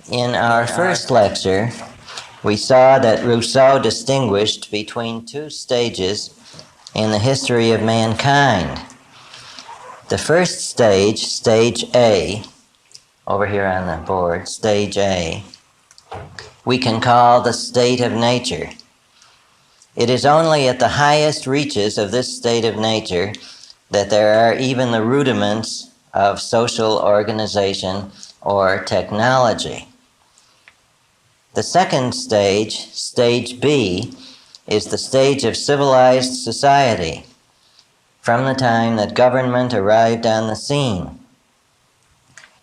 In our first lecture, we saw that Rousseau distinguished between two stages in the history of mankind. The first stage, stage A, over here on the board, stage A, we can call the state of nature. It is only at the highest reaches of this state of nature that there are even the rudiments of social organization or technology. The second stage, stage B, is the stage of civilized society from the time that government arrived on the scene.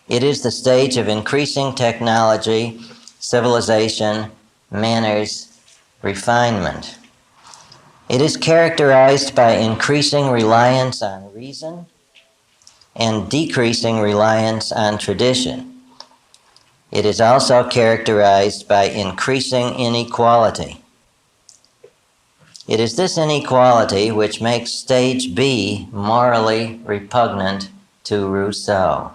It is the stage of increasing technology, civilization, manners, refinement. It is characterized by increasing reliance on reason and decreasing reliance on tradition. It is also characterized by increasing inequality. It is this inequality which makes stage B morally repugnant to Rousseau.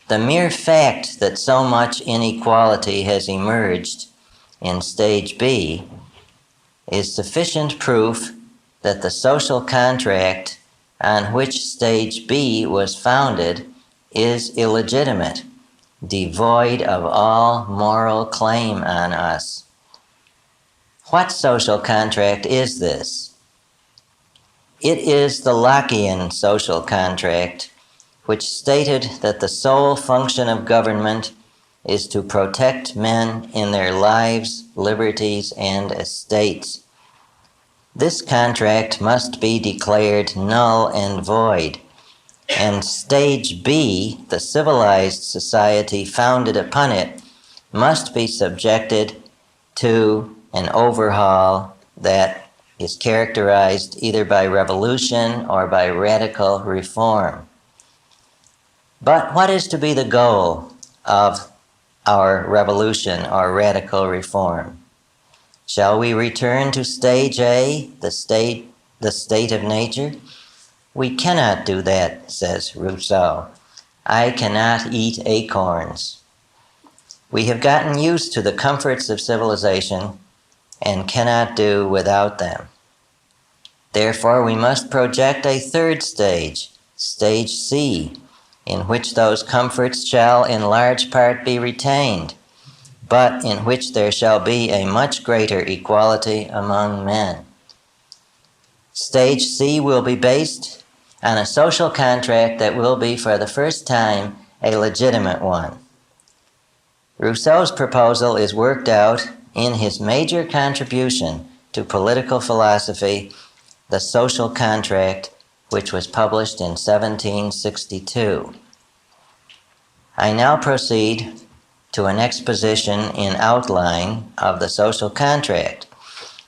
The mere fact that so much inequality has emerged in stage B is sufficient proof that the social contract on which stage B was founded is illegitimate, devoid of all moral claim on us. What social contract is this? It is the Lockean social contract, which stated that the sole function of government is to protect men in their lives, liberties, and estates. This contract must be declared null and void, and stage B, the civilized society founded upon it, must be subjected to an overhaul that is characterized either by revolution or by radical reform. But what is to be the goal of our revolution or radical reform? Shall we return to stage A, the state of nature? We cannot do that, says Rousseau. I cannot eat acorns. We have gotten used to the comforts of civilization and cannot do without them. Therefore, we must project a third stage, stage C, in which those comforts shall in large part be retained, but in which there shall be a much greater equality among men. Stage C will be based on a social contract that will be for the first time a legitimate one. Rousseau's proposal is worked out in his major contribution to political philosophy, The Social Contract, which was published in 1762. I now proceed to an exposition in outline of the social contract,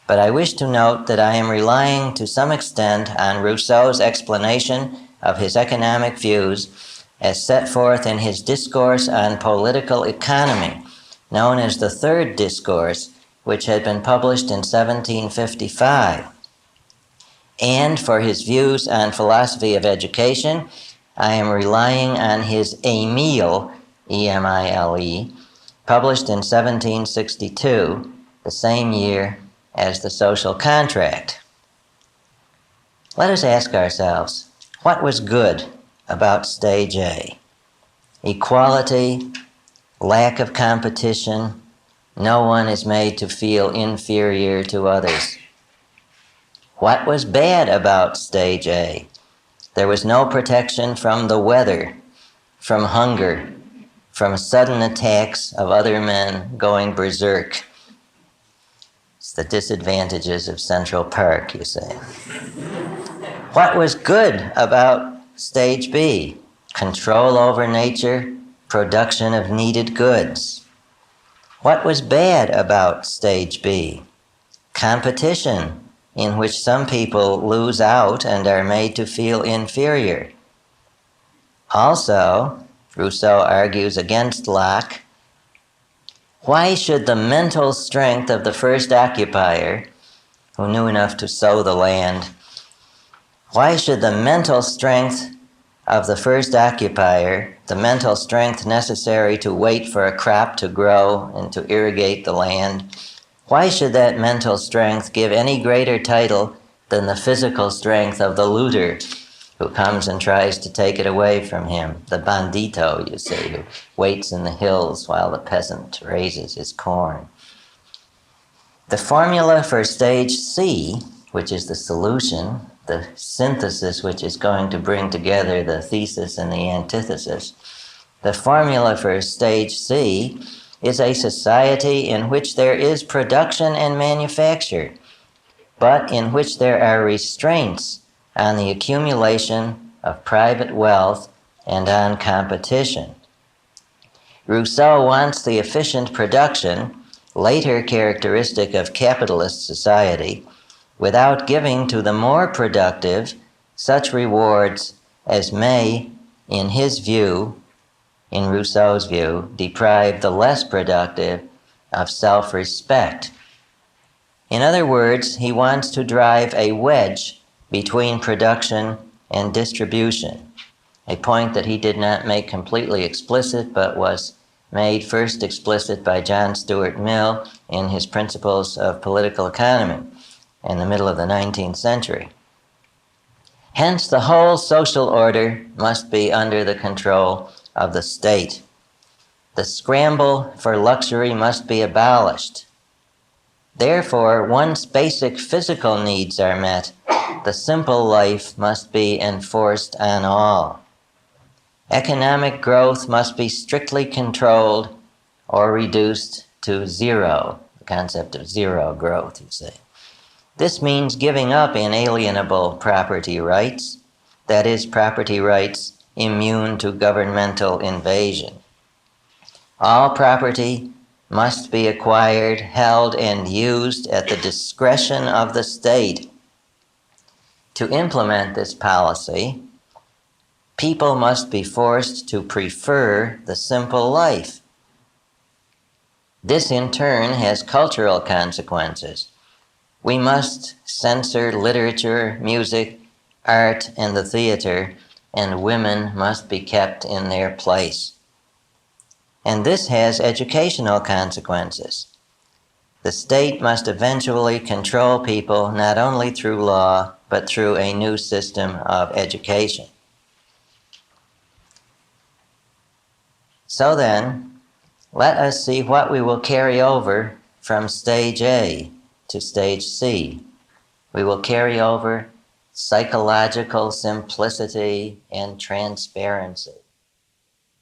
but I wish to note that I am relying to some extent on Rousseau's explanation of his economic views as set forth in his discourse on political economy, known as the Third Discourse, which had been published in 1755. And for his views on philosophy of education, I am relying on his Emile, E-M-I-L-E, published in 1762, the same year as the social contract. Let us ask ourselves, what was good about stage A? Equality, lack of competition, no one is made to feel inferior to others. What was bad about stage A? There was no protection from the weather, from hunger, from sudden attacks of other men going berserk. It's the disadvantages of Central Park, you say. What was good about stage B? Control over nature, production of needed goods. What was bad about stage B? Competition, in which some people lose out and are made to feel inferior. Also, Rousseau argues against Locke. Why should the mental strength of the first occupier, who knew enough to sow the land, why should the mental strength of the first occupier, the mental strength necessary to wait for a crop to grow and to irrigate the land, why should that mental strength give any greater title than the physical strength of the looter who comes and tries to take it away from him, the bandito, you see, who waits in the hills while the peasant raises his corn? The formula for stage C, which is the solution, the synthesis which is going to bring together the thesis and the antithesis, the formula for stage C is a society in which there is production and manufacture, but in which there are restraints on the accumulation of private wealth and on competition. Rousseau wants the efficient production, later characteristic of capitalist society, without giving to the more productive such rewards as may, in his view, in Rousseau's view, deprive the less productive of self-respect. In other words, he wants to drive a wedge between production and distribution, a point that he did not make completely explicit but was made first explicit by John Stuart Mill in his Principles of Political Economy in the middle of the 19th century. Hence, the whole social order must be under the control of the state. The scramble for luxury must be abolished. Therefore, once basic physical needs are met, the simple life must be enforced on all. Economic growth must be strictly controlled or reduced to zero, the concept of zero growth, you see. This means giving up inalienable property rights, that is, property rights immune to governmental invasion. All property must be acquired, held, and used at the discretion of the state. To implement this policy, people must be forced to prefer the simple life. This in turn has cultural consequences. We must censor literature, music, art, and the theater, and women must be kept in their place. And this has educational consequences. The state must eventually control people not only through law, but through a new system of education. So then, let us see what we will carry over from stage A to stage C. We will carry over psychological simplicity and transparency,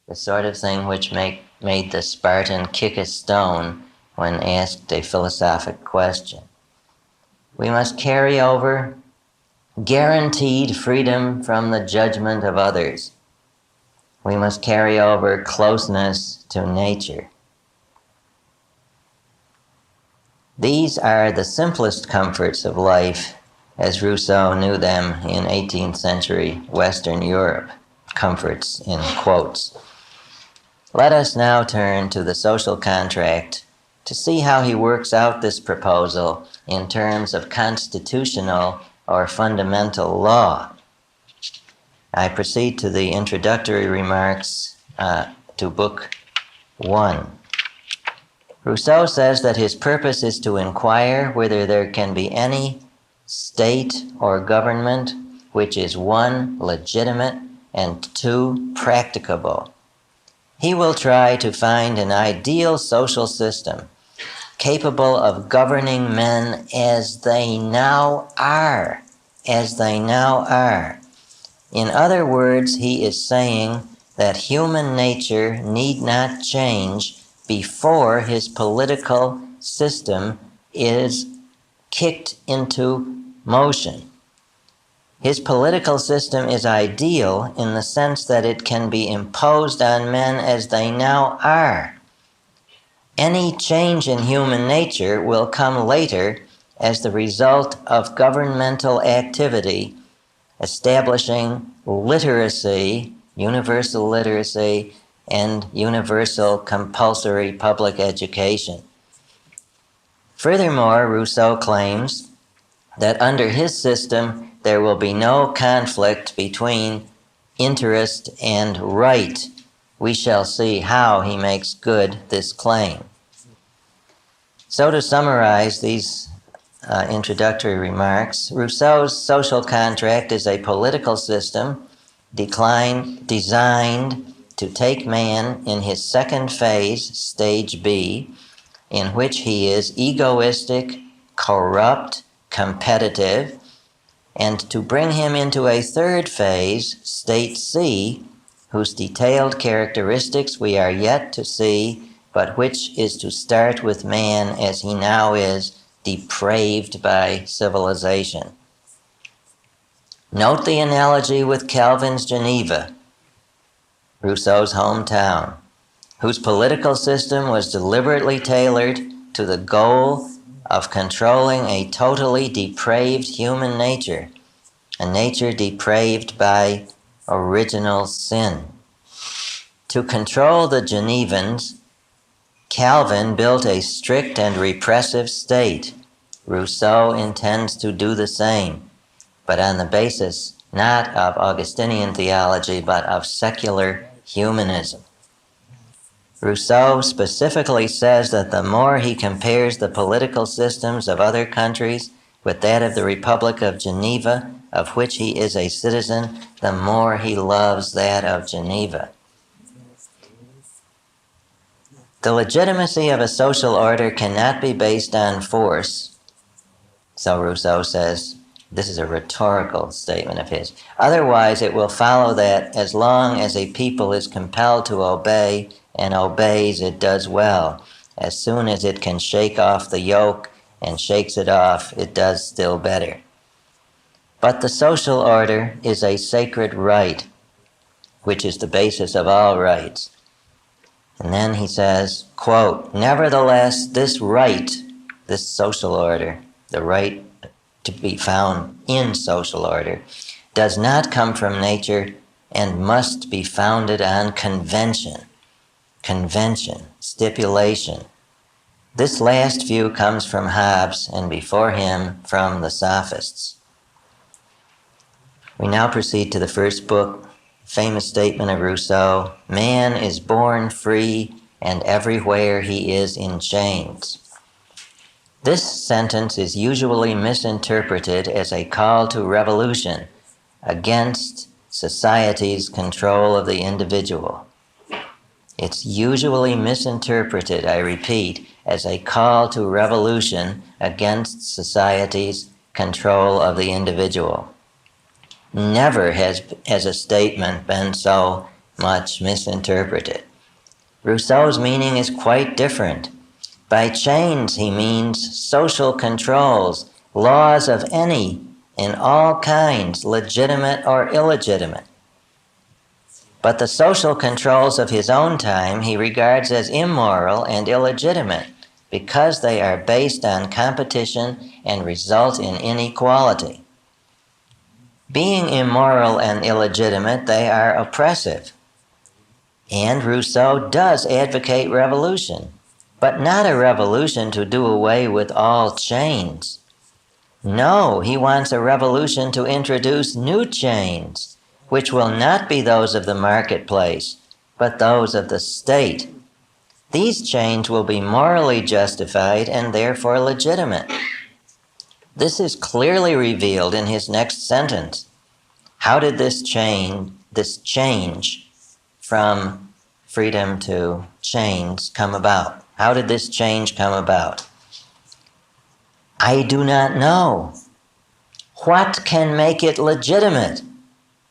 the sort of thing which made the Spartan kick a stone when asked a philosophic question. We must carry over guaranteed freedom from the judgment of others. We must carry over closeness to nature. These are the simplest comforts of life as Rousseau knew them in 18th century Western Europe, comforts in quotes. Let us now turn to the social contract to see how he works out this proposal in terms of constitutional or fundamental law. I proceed to the introductory remarks to Book 1. Rousseau says that his purpose is to inquire whether there can be any state or government which is one, legitimate, and two, practicable. He will try to find an ideal social system capable of governing men as they now are, In other words, he is saying that human nature need not change before his political system is kicked into motion. His political system is ideal in the sense that it can be imposed on men as they now are. Any change in human nature will come later as the result of governmental activity establishing literacy, universal literacy, and universal compulsory public education. Furthermore, Rousseau claims that under his system there will be no conflict between interest, and right. We shall see how he makes good this claim. So to summarize these introductory remarks, Rousseau's social contract is a political system designed to take man in his second phase, stage B, in which he is egoistic, corrupt, competitive, and to bring him into a third phase, state C, whose detailed characteristics we are yet to see, but which is to start with man as he now is, depraved by civilization. Note the analogy with Calvin's Geneva, Rousseau's hometown, whose political system was deliberately tailored to the goal of controlling a totally depraved human nature, a nature depraved by original sin. To control the Genevans, Calvin built a strict and repressive state. Rousseau intends to do the same, but on the basis not of Augustinian theology, but of secular humanism. Rousseau specifically says that the more he compares the political systems of other countries with that of the Republic of Geneva, of which he is a citizen, the more he loves that of Geneva. The legitimacy of a social order cannot be based on force, so Rousseau says. This is a rhetorical statement of his. Otherwise, it will follow that as long as a people is compelled to obey and obeys, it does well. As soon as it can shake off the yoke and shakes it off, it does still better. But the social order is a sacred right, which is the basis of all rights. And then he says, quote, nevertheless, this right, this social order, the right to be found in social order, does not come from nature and must be founded on convention, stipulation. This last view comes from Hobbes, and before him from the Sophists. We now proceed to the first book, famous statement of Rousseau, man is born free and everywhere he is in chains. This sentence is usually misinterpreted as a call to revolution against society's control of the individual. It's usually misinterpreted, I repeat, as a call to revolution against society's control of the individual. Never has a statement been so much misinterpreted. Rousseau's meaning is quite different. By chains, he means social controls, laws of any and all kinds, legitimate or illegitimate. But the social controls of his own time he regards as immoral and illegitimate because they are based on competition and result in inequality. Being immoral and illegitimate, they are oppressive. And Rousseau does advocate revolution, but not a revolution to do away with all chains. No, he wants a revolution to introduce new chains, which will not be those of the marketplace, but those of the state. These chains will be morally justified and therefore legitimate. This is clearly revealed in his next sentence. How did this change from freedom to chains come about? How did this change come about? I do not know. What can make it legitimate?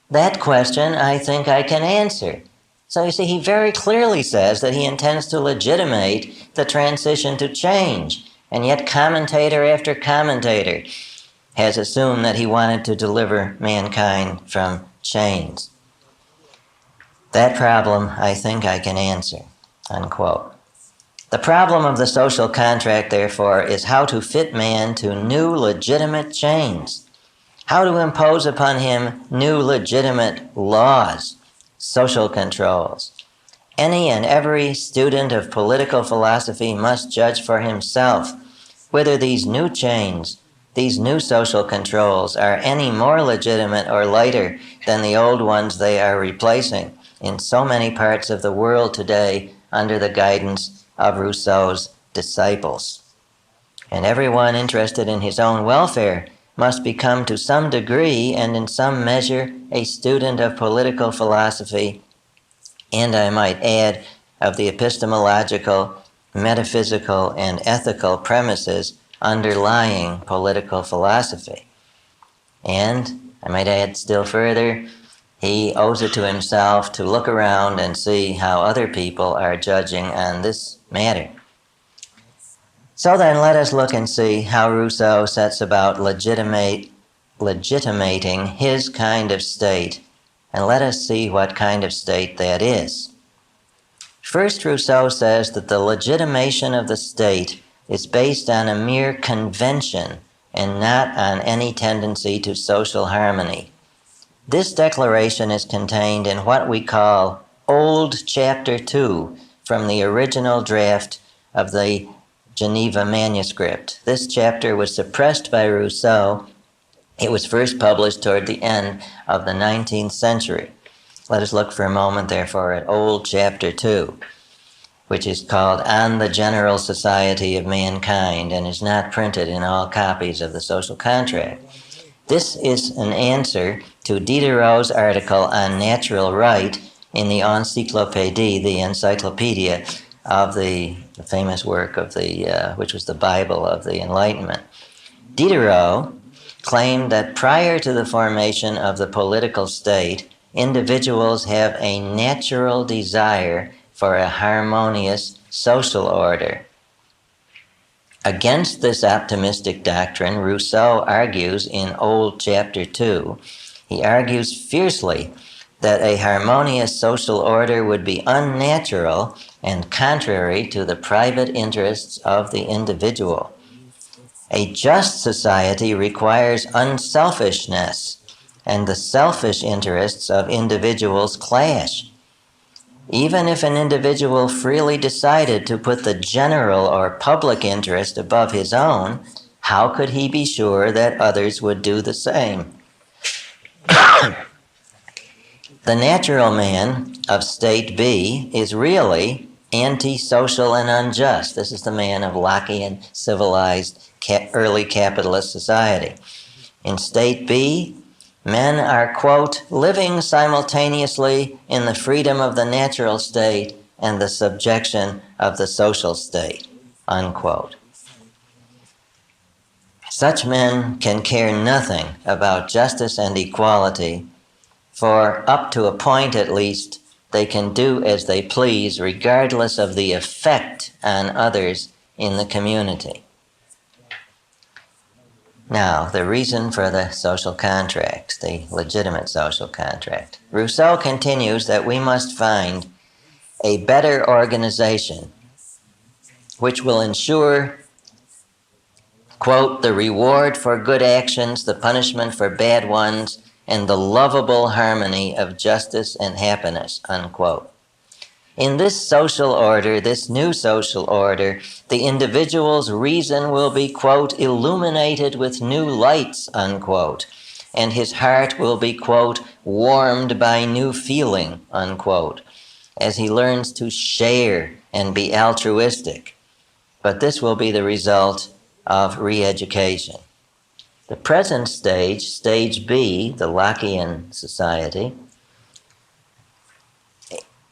That question I think I can answer. So you see, he very clearly says that he intends to legitimate the transition to change, and yet commentator after commentator has assumed that he wanted to deliver mankind from chains. That problem I think I can answer, unquote. The problem of the social contract, therefore, is how to fit man to new legitimate chains, how to impose upon him new legitimate laws, social controls. Any and every student of political philosophy must judge for himself whether these new chains, these new social controls, are any more legitimate or lighter than the old ones they are replacing in so many parts of the world today under the guidance of Rousseau's disciples. And everyone interested in his own welfare must become to some degree and in some measure a student of political philosophy, and I might add, of the epistemological, metaphysical, and ethical premises underlying political philosophy. And I might add still further, he owes it to himself to look around and see how other people are judging on this matter. So then let us look and see how Rousseau sets about legitimating his kind of state, and let us see what kind of state that is. First, Rousseau says that the legitimation of the state is based on a mere convention and not on any tendency to social harmony. This declaration is contained in what we call Old Chapter 2 from the original draft of the Geneva manuscript. This chapter was suppressed by Rousseau. It was first published toward the end of the 19th century. Let us look for a moment, therefore, at Old Chapter 2, which is called On the General Society of Mankind and is not printed in all copies of the Social Contract. This is an answer to Diderot's article on natural right in the Encyclopédie, the encyclopedia of the famous work of which was the Bible of the Enlightenment. Diderot claimed that prior to the formation of the political state, individuals have a natural desire for a harmonious social order. Against this optimistic doctrine, Rousseau argues in Old Chapter 2, he argues fiercely that a harmonious social order would be unnatural and contrary to the private interests of the individual. A just society requires unselfishness, and the selfish interests of individuals clash. Even if an individual freely decided to put the general or public interest above his own, how could he be sure that others would do the same? The natural man of state B is really antisocial and unjust. This is the man of Lockean civilized early capitalist society. In state B, men are, quote, living simultaneously in the freedom of the natural state and the subjection of the social state, unquote. Such men can care nothing about justice and equality, for up to a point at least, they can do as they please regardless of the effect on others in the community. Now, the reason for the social contract, the legitimate social contract. Rousseau continues that we must find a better organization which will ensure, quote, the reward for good actions, the punishment for bad ones, and the lovable harmony of justice and happiness, unquote. In this social order, this new social order, the individual's reason will be, quote, illuminated with new lights, unquote, and his heart will be, quote, warmed by new feeling, unquote, as he learns to share and be altruistic. But this will be the result of re-education. The present stage, stage B, the Lockean society,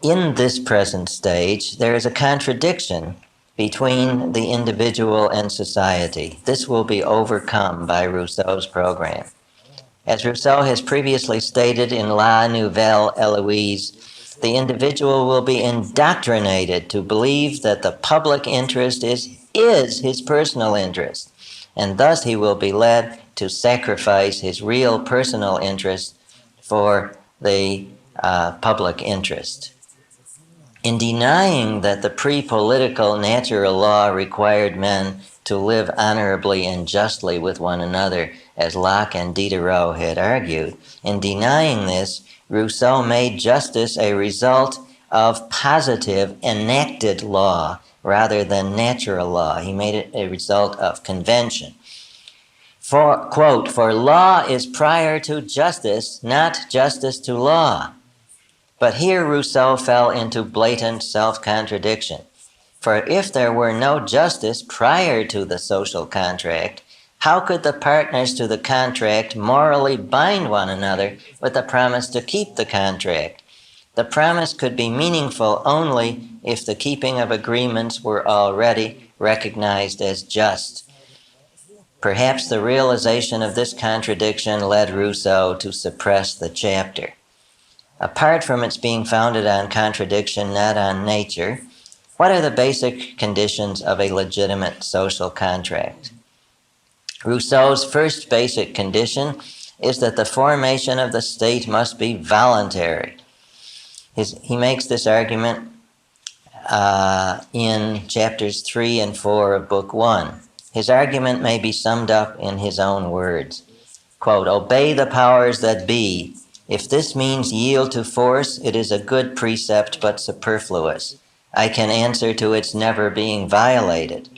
in this present stage, there is a contradiction between the individual and society. This will be overcome by Rousseau's program. As Rousseau has previously stated in La Nouvelle Eloise, the individual will be indoctrinated to believe that the public interest is his personal interest, and thus he will be led to sacrifice his real personal interest for the public interest. In denying that the pre-political natural law required men to live honorably and justly with one another, as Locke and Diderot had argued, in denying this, Rousseau made justice a result of positive enacted law rather than natural law. He made it a result of convention. quote, "For law is prior to justice, not justice to law." But here Rousseau fell into blatant self-contradiction. For if there were no justice prior to the social contract, how could the partners to the contract morally bind one another with a promise to keep the contract? The promise could be meaningful only if the keeping of agreements were already recognized as just. Perhaps the realization of this contradiction led Rousseau to suppress the chapter. Apart from its being founded on contradiction, not on nature, what are the basic conditions of a legitimate social contract? Rousseau's first basic condition is that the formation of the state must be voluntary. He makes this argument in chapters 3 and 4 of Book 1. His argument may be summed up in his own words. Quote, "Obey the powers that be. If this means yield to force, it is a good precept but superfluous. I can answer to its never being violated.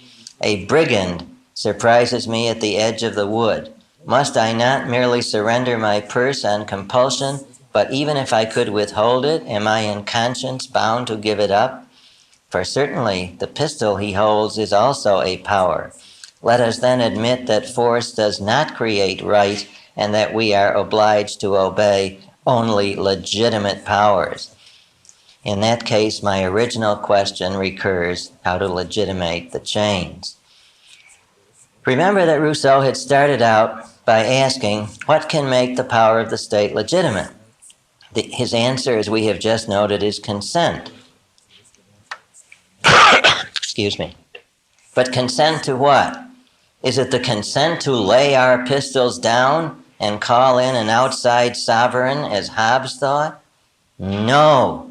A brigand surprises me at the edge of the wood. Must I not merely surrender my purse on compulsion, but even if I could withhold it, am I in conscience bound to give it up? For certainly the pistol he holds is also a power. Let us then admit that force does not create right and that we are obliged to obey only legitimate powers. In that case, my original question recurs: how to legitimate the chains?" Remember that Rousseau had started out by asking, what can make the power of the state legitimate? His answer, as we have just noted, is consent. Excuse me. But consent to what? Is it the consent to lay our pistols down and call in an outside sovereign, as Hobbes thought? No.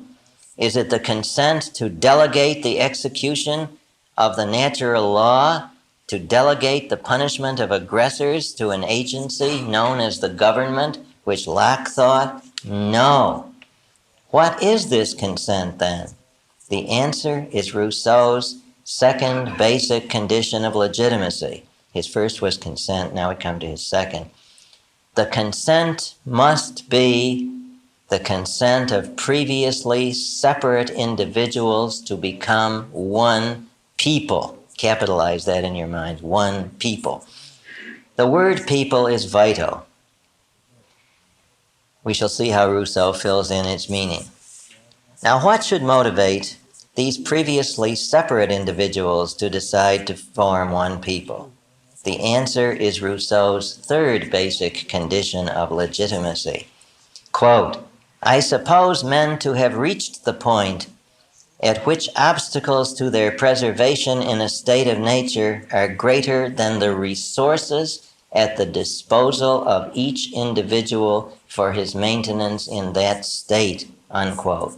Is it the consent to delegate the execution of the natural law, to delegate the punishment of aggressors to an agency known as the government, which Locke thought? No. What is this consent then? The answer is Rousseau's second basic condition of legitimacy. His first was consent, now we come to his second. The consent must be the consent of previously separate individuals to become one people. Capitalize that in your mind, one people. The word people is vital. We shall see how Rousseau fills in its meaning. Now, what should motivate these previously separate individuals to decide to form one people? The answer is Rousseau's third basic condition of legitimacy. Quote, "I suppose men to have reached the point at which obstacles to their preservation in a state of nature are greater than the resources at the disposal of each individual for his maintenance in that state," unquote.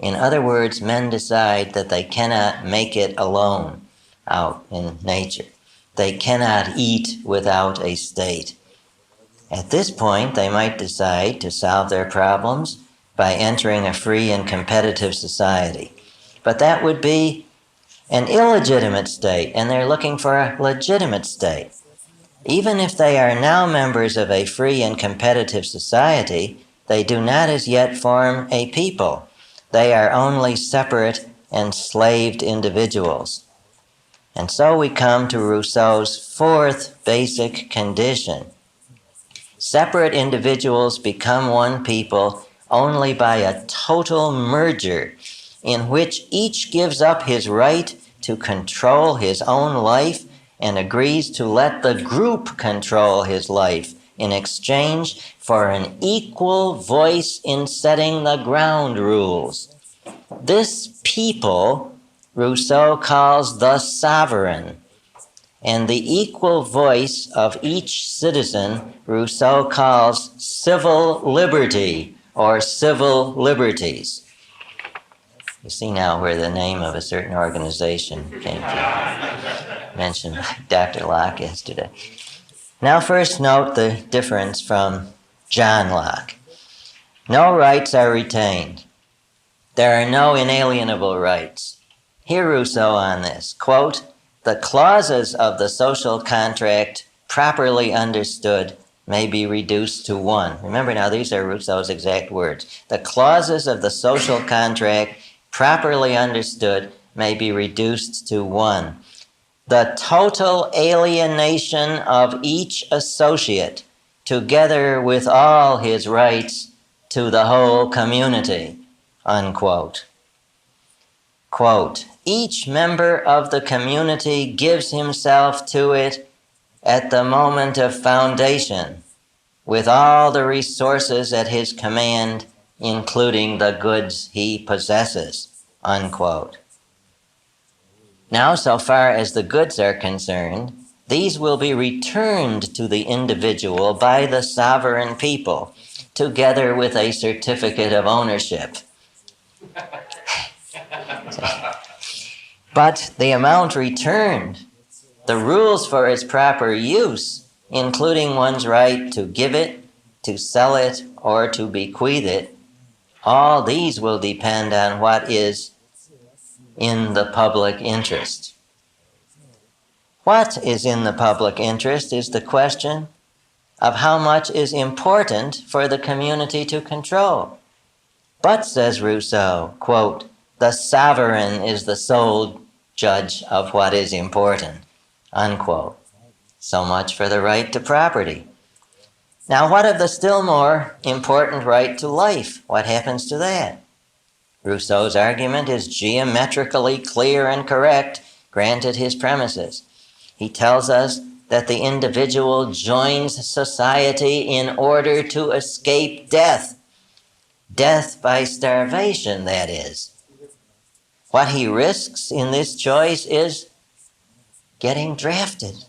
In other words, men decide that they cannot make it alone out in nature. They cannot eat without a state. At this point, they might decide to solve their problems by entering a free and competitive society. But that would be an illegitimate state, and they're looking for a legitimate state. Even if they are now members of a free and competitive society, they do not as yet form a people. They are only separate, enslaved individuals. And so we come to Rousseau's fourth basic condition. Separate individuals become one people only by a total merger in which each gives up his right to control his own life and agrees to let the group control his life in exchange for an equal voice in setting the ground rules. This people Rousseau calls the sovereign, and the equal voice of each citizen Rousseau calls civil liberty or civil liberties. You see now where the name of a certain organization came from, mentioned by Dr. Locke yesterday. Now first note the difference from John Locke. No rights are retained. There are no inalienable rights. Hear Rousseau on this. Quote, "The clauses of the social contract properly understood, may be reduced to one. Remember now, these are Rousseau's exact words. The clauses of the social contract, properly understood, may be reduced to one. The total alienation of each associate, together with all his rights to the whole community, unquote. Quote, each member of the community gives himself to it at the moment of foundation, with all the resources at his command, including the goods he possesses, unquote. Now, so far as the goods are concerned, these will be returned to the individual by the sovereign people, together with a certificate of ownership. But the amount returned, the rules for its proper use, including one's right to give it, to sell it, or to bequeath it, all these will depend on what is in the public interest. What is in the public interest is the question of how much is important for the community to control. But, says Rousseau, quote, the sovereign is the sole judge of what is important, unquote. So much for the right to property. Now, what of the still more important right to life? What happens to that? Rousseau's argument is geometrically clear and correct, granted his premises. He tells us that the individual joins society in order to escape death. Death by starvation, that is. What he risks in this choice is getting drafted.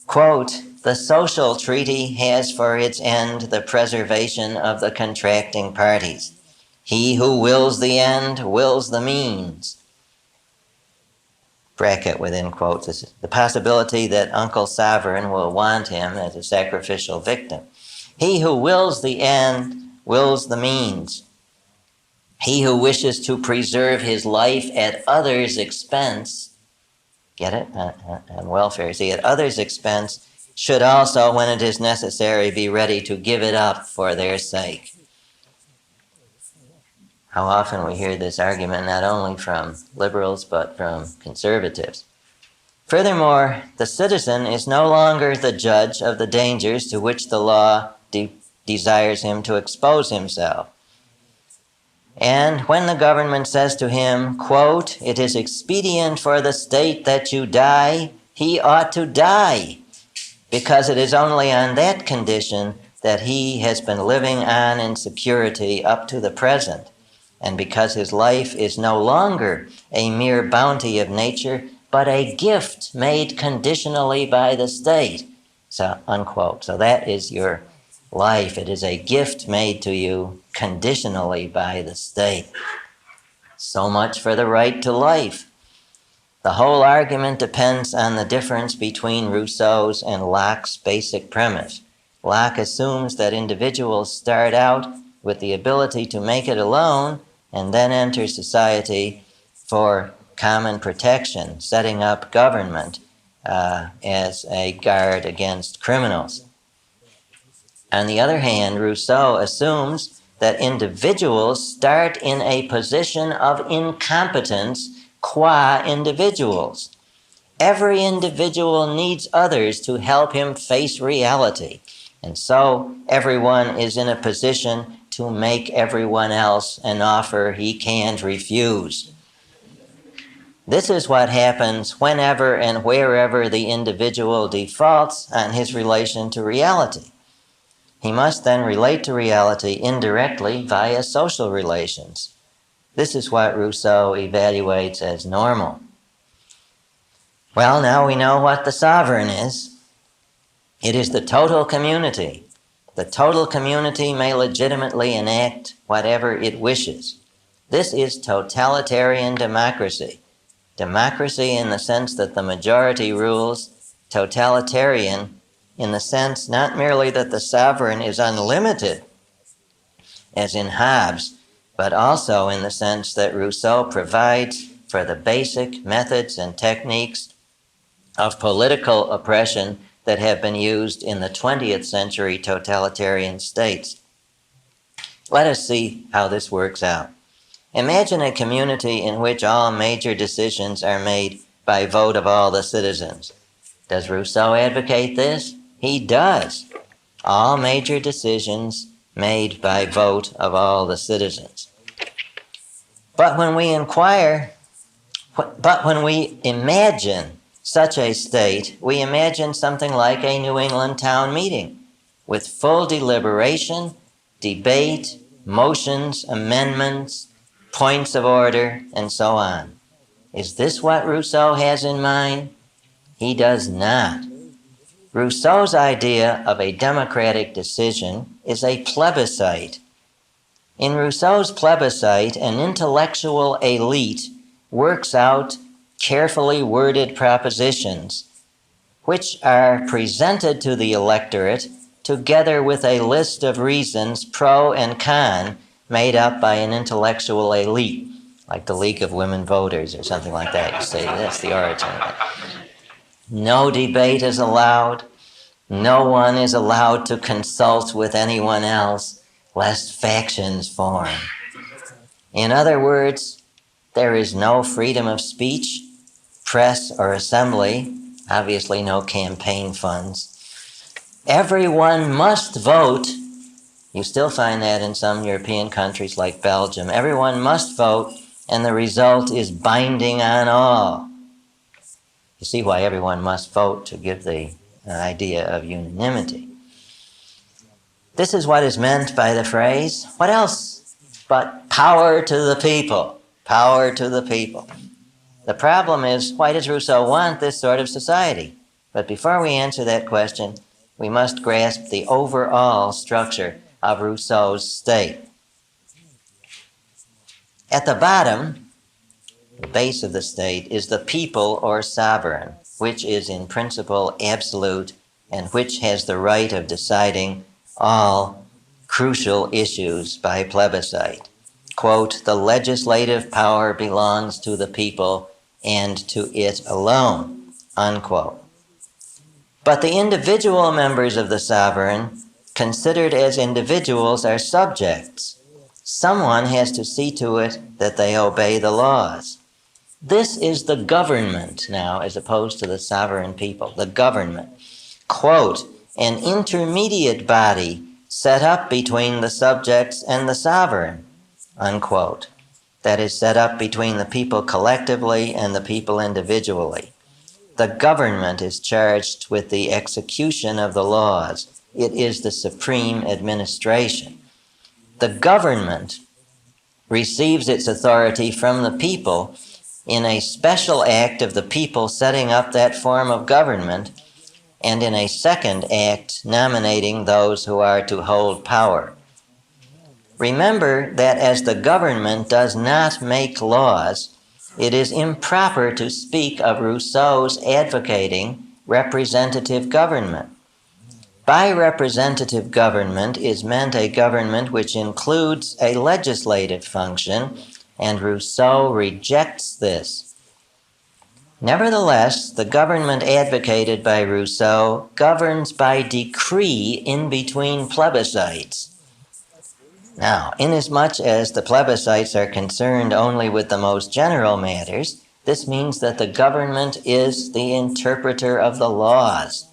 Quote, the social treaty has for its end the preservation of the contracting parties. He who wills the end wills the means. Bracket within quotes is the possibility that Uncle Sovereign will want him as a sacrificial victim. He who wills the end wills the means. He who wishes to preserve his life at others' expense, get it? On welfare, see, at others' expense, should also, when it is necessary, be ready to give it up for their sake. How often we hear this argument not only from liberals but from conservatives. Furthermore, the citizen is no longer the judge of the dangers to which the law desires him to expose himself. And when the government says to him, quote, it is expedient for the state that you die, he ought to die, because it is only on that condition that he has been living on in security up to the present, and because his life is no longer a mere bounty of nature, but a gift made conditionally by the state. So, unquote. So that is your life. It is a gift made to you conditionally by the state. So much for the right to life. The whole argument depends on the difference between Rousseau's and Locke's basic premise. Locke assumes that individuals start out with the ability to make it alone and then enter society for common protection, setting up government as a guard against criminals. On the other hand, Rousseau assumes that individuals start in a position of incompetence qua individuals. Every individual needs others to help him face reality, and so everyone is in a position to make everyone else an offer he can't refuse. This is what happens whenever and wherever the individual defaults on his relation to reality. He must then relate to reality indirectly via social relations. This is what Rousseau evaluates as normal. Well, now we know what the sovereign is. It is the total community. The total community may legitimately enact whatever it wishes. This is totalitarian democracy. Democracy in the sense that the majority rules, totalitarian in the sense not merely that the sovereign is unlimited, as in Hobbes, but also in the sense that Rousseau provides for the basic methods and techniques of political oppression that have been used in the 20th century totalitarian states. Let us see how this works out. Imagine a community in which all major decisions are made by vote of all the citizens. Does Rousseau advocate this? He does. All major decisions made by vote of all the citizens. But when we imagine such a state, we imagine something like a New England town meeting with full deliberation, debate, motions, amendments, points of order, and so on. Is this what Rousseau has in mind? He does not. Rousseau's idea of a democratic decision is a plebiscite. In Rousseau's plebiscite, an intellectual elite works out carefully worded propositions, which are presented to the electorate together with a list of reasons pro and con made up by an intellectual elite, like the League of Women Voters or something like that. You say that's the origin of it. No debate is allowed. No one is allowed to consult with anyone else, lest factions form. In other words, there is no freedom of speech, press, or assembly, obviously no campaign funds. Everyone must vote. You still find that in some European countries like Belgium. Everyone must vote, and the result is binding on all. You see why everyone must vote, to give the idea of unanimity. This is what is meant by the phrase, what else but power to the people, power to the people. The problem is, why does Rousseau want this sort of society? But before we answer that question, we must grasp the overall structure of Rousseau's state. At the bottom, the base of the state, is the people or sovereign, which is in principle absolute and which has the right of deciding all crucial issues by plebiscite. Quote, the legislative power belongs to the people and to it alone, unquote. But the individual members of the sovereign, considered as individuals, are subjects. Someone has to see to it that they obey the laws. This is the government now, as opposed to the sovereign people, the government. Quote, an intermediate body set up between the subjects and the sovereign, unquote. That is, set up between the people collectively and the people individually. The government is charged with the execution of the laws. It is the supreme administration. The government receives its authority from the people in a special act of the people setting up that form of government, and in a second act nominating those who are to hold power. Remember that as the government does not make laws, it is improper to speak of Rousseau's advocating representative government. By representative government is meant a government which includes a legislative function, and Rousseau rejects this. Nevertheless, the government advocated by Rousseau governs by decree in between plebiscites. Now, inasmuch as the plebiscites are concerned only with the most general matters, this means that the government is the interpreter of the laws.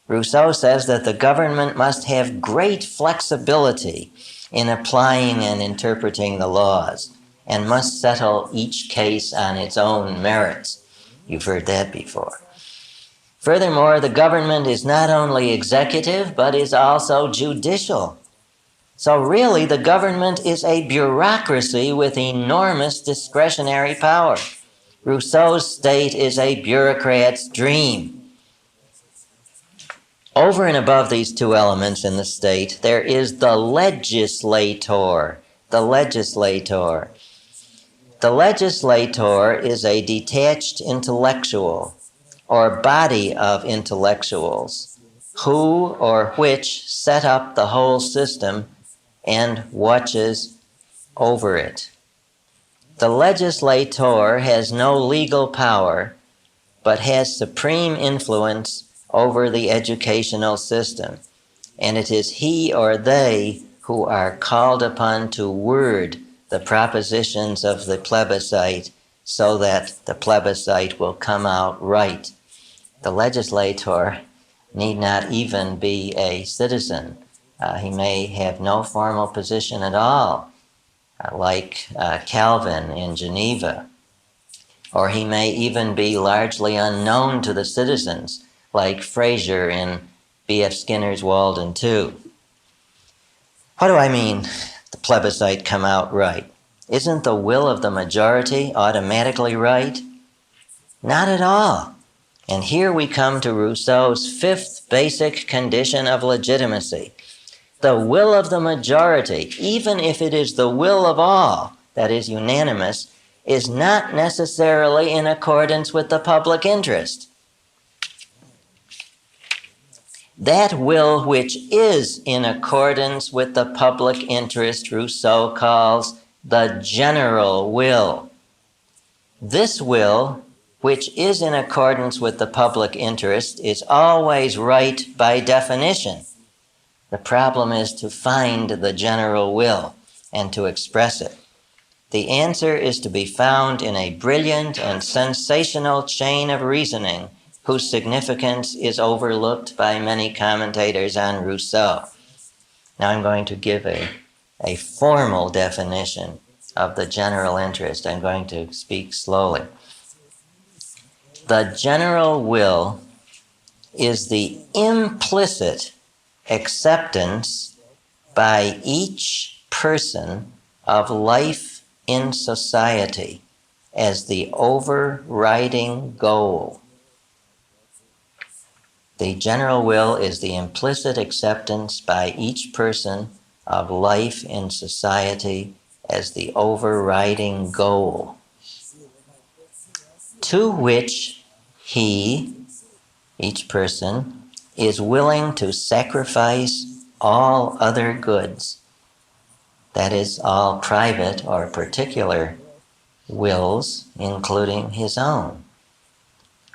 Rousseau says that the government must have great flexibility in applying and interpreting the laws, and must settle each case on its own merits. You've heard that before. Furthermore, the government is not only executive, but is also judicial. So really, the government is a bureaucracy with enormous discretionary power. Rousseau's state is a bureaucrat's dream. Over and above these two elements in the state, there is the legislator. The legislator. The legislator is a detached intellectual or body of intellectuals who or which set up the whole system and watches over it. The legislator has no legal power but has supreme influence over the educational system. And it is he or they who are called upon to word the propositions of the plebiscite so that the plebiscite will come out right. The legislator need not even be a citizen. He may have no formal position at all, like Calvin in Geneva. Or he may even be largely unknown to the citizens, like Fraser in B.F. Skinner's Walden 2. What do I mean, the plebiscite come out right? Isn't the will of the majority automatically right? Not at all. And here we come to Rousseau's fifth basic condition of legitimacy. The will of the majority, even if it is the will of all, that is unanimous, is not necessarily in accordance with the public interest. That will which is in accordance with the public interest, Rousseau calls the general will. This will, which is in accordance with the public interest, is always right by definition. The problem is to find the general will and to express it. The answer is to be found in a brilliant and sensational chain of reasoning whose significance is overlooked by many commentators on Rousseau. Now I'm going to give a formal definition of the general interest. I'm going to speak slowly. The general will is the implicit acceptance by each person of life in society as the overriding goal. The general will is the implicit acceptance by each person of life in society as the overriding goal, to which he, each person, is willing to sacrifice all other goods, that is, all private or particular wills, including his own.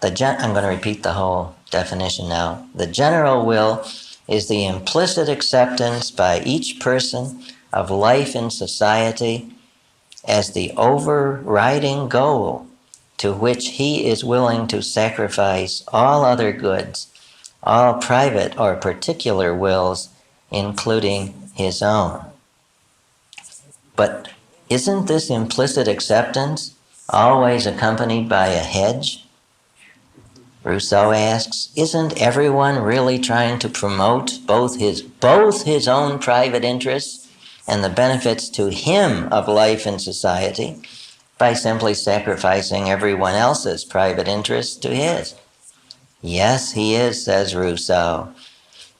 I'm going to repeat the whole definition now. The general will is the implicit acceptance by each person of life in society as the overriding goal to which he is willing to sacrifice all other goods, all private or particular wills, including his own. But isn't this implicit acceptance always accompanied by a hedge? Rousseau asks, isn't everyone really trying to promote both his own private interests and the benefits to him of life in society by simply sacrificing everyone else's private interests to his? Yes, he is, says Rousseau.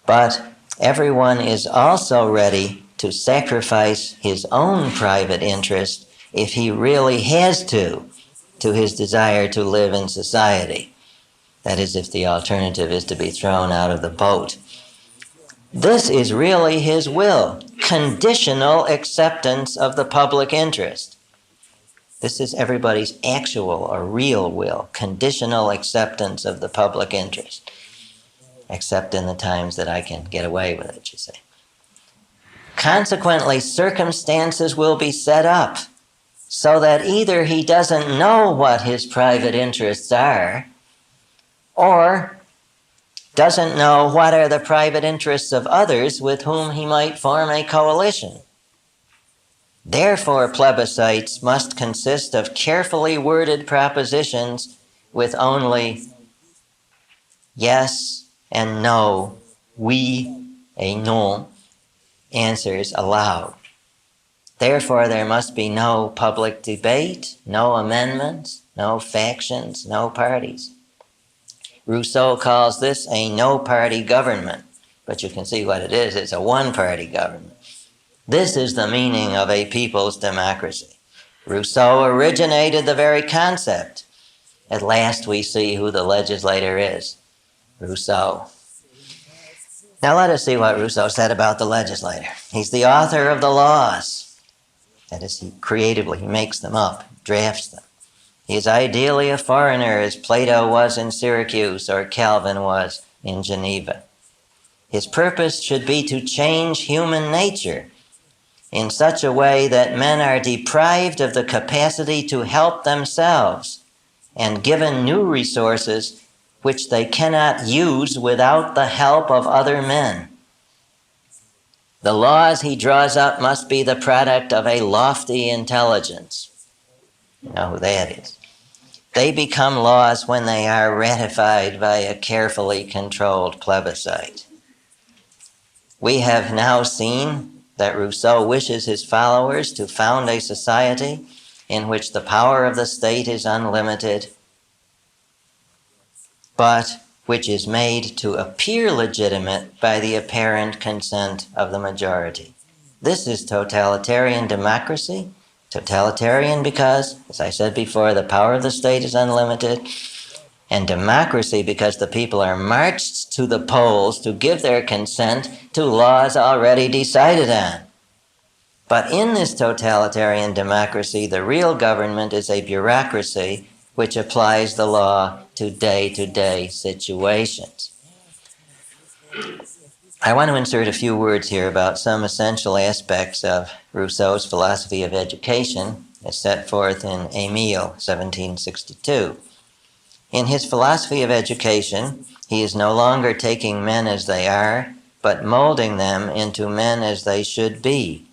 But everyone is also ready to sacrifice his own private interest if he really has to his desire to live in society. That is, if the alternative is to be thrown out of the boat. This is really his will, conditional acceptance of the public interest. This is everybody's actual or real will, conditional acceptance of the public interest, except in the times that I can get away with it, you see. Consequently, circumstances will be set up so that either he doesn't know what his private interests are, or doesn't know what are the private interests of others with whom he might form a coalition. Therefore, plebiscites must consist of carefully worded propositions with only yes and no, oui et non, answers allowed. Therefore, there must be no public debate, no amendments, no factions, no parties. Rousseau calls this a no-party government, but you can see what it is. It's a one-party government. This is the meaning of a people's democracy. Rousseau originated the very concept. At last we see who the legislator is, Rousseau. Now let us see what Rousseau said about the legislator. He's the author of the laws. That is, he makes them up, drafts them. He is ideally a foreigner, as Plato was in Syracuse or Calvin was in Geneva. His purpose should be to change human nature in such a way that men are deprived of the capacity to help themselves and given new resources which they cannot use without the help of other men. The laws he draws up must be the product of a lofty intelligence. You know who that is. They become laws when they are ratified by a carefully controlled plebiscite. We have now seen that Rousseau wishes his followers to found a society in which the power of the state is unlimited, but which is made to appear legitimate by the apparent consent of the majority. This is totalitarian democracy. Totalitarian because, as I said before, the power of the state is unlimited, and democracy because the people are marched to the polls to give their consent to laws already decided on. But in this totalitarian democracy, the real government is a bureaucracy which applies the law to day-to-day situations. I want to insert a few words here about some essential aspects of Rousseau's philosophy of education as set forth in Emile, 1762. In his philosophy of education, he is no longer taking men as they are, but molding them into men as they should be.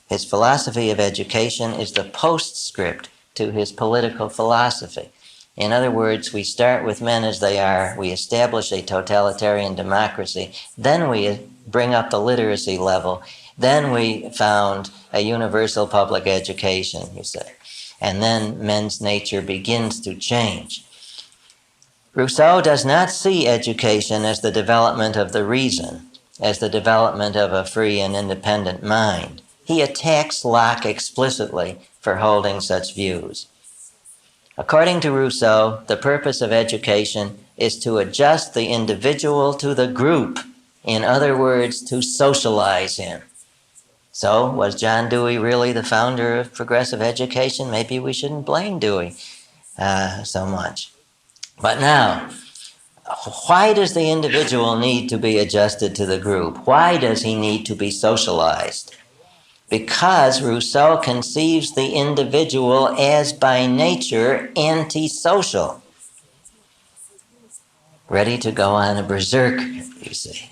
His philosophy of education is the postscript to his political philosophy. In other words, we start with men as they are, we establish a totalitarian democracy, then we bring up the literacy level, then we found a universal public education, you say, and then men's nature begins to change. Rousseau does not see education as the development of the reason, as the development of a free and independent mind. He attacks Locke explicitly for holding such views. According to Rousseau, the purpose of education is to adjust the individual to the group. In other words, to socialize him. So, was John Dewey really the founder of progressive education? Maybe we shouldn't blame Dewey so much. But now, why does the individual need to be adjusted to the group? Why does he need to be socialized? Because Rousseau conceives the individual as by nature antisocial, ready to go on a berserker, you see.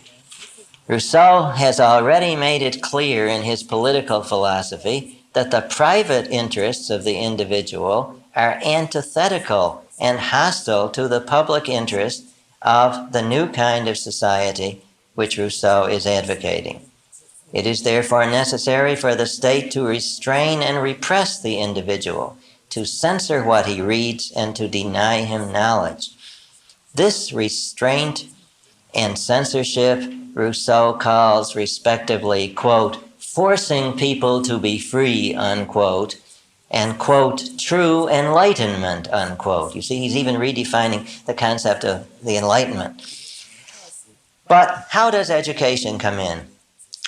Rousseau has already made it clear in his political philosophy that the private interests of the individual are antithetical and hostile to the public interest of the new kind of society which Rousseau is advocating. It is therefore necessary for the state to restrain and repress the individual, to censor what he reads, and to deny him knowledge. This restraint and censorship Rousseau calls respectively, quote, forcing people to be free, unquote, and, quote, true enlightenment, unquote. You see, he's even redefining the concept of the Enlightenment. But how does education come in?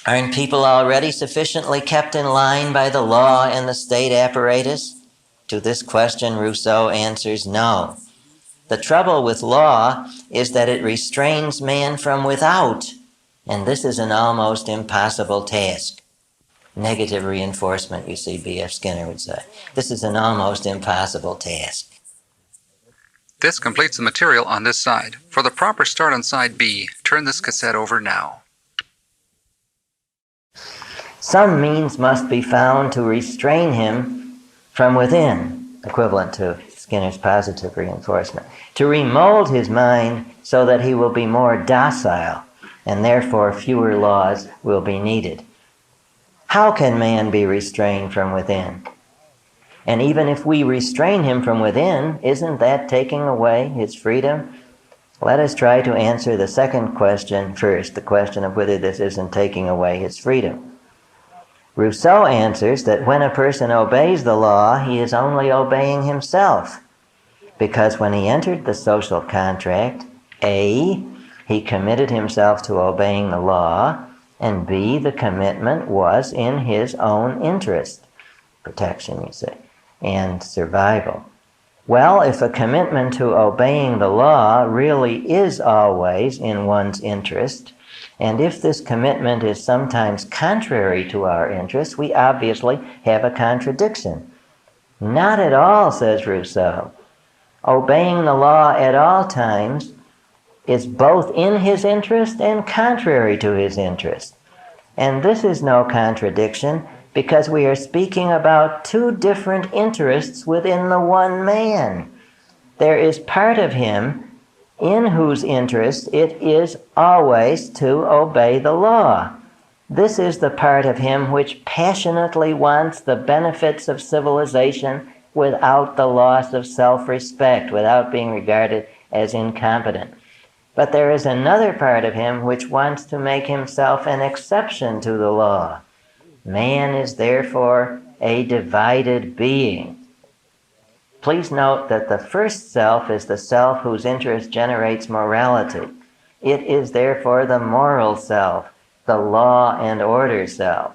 Aren't people already sufficiently kept in line by the law and the state apparatus? To this question, Rousseau answers no. The trouble with law is that it restrains man from without, and this is an almost impossible task. Negative reinforcement, you see, B.F. Skinner would say. This is an almost impossible task. This completes the material on this side. For the proper start on side B, turn this cassette over now. Some means must be found to restrain him from within, equivalent to Skinner's positive reinforcement, to remold his mind so that he will be more docile, and therefore fewer laws will be needed. How can man be restrained from within? And even if we restrain him from within, isn't that taking away his freedom? Let us try to answer the second question first, the question of whether this isn't taking away his freedom. Rousseau answers that when a person obeys the law, he is only obeying himself, because when he entered the social contract, A, he committed himself to obeying the law, and B, the commitment was in his own interest, protection, you say, and survival. Well, if a commitment to obeying the law really is always in one's interest, and if this commitment is sometimes contrary to our interests, we obviously have a contradiction. Not at all, says Rousseau. Obeying the law at all times is both in his interest and contrary to his interest. And this is no contradiction because we are speaking about two different interests within the one man. There is part of him in whose interest it is always to obey the law. This is the part of him which passionately wants the benefits of civilization without the loss of self-respect, without being regarded as incompetent. But there is another part of him which wants to make himself an exception to the law. Man is therefore a divided being. Please note that the first self is the self whose interest generates morality. It is therefore the moral self, the law and order self.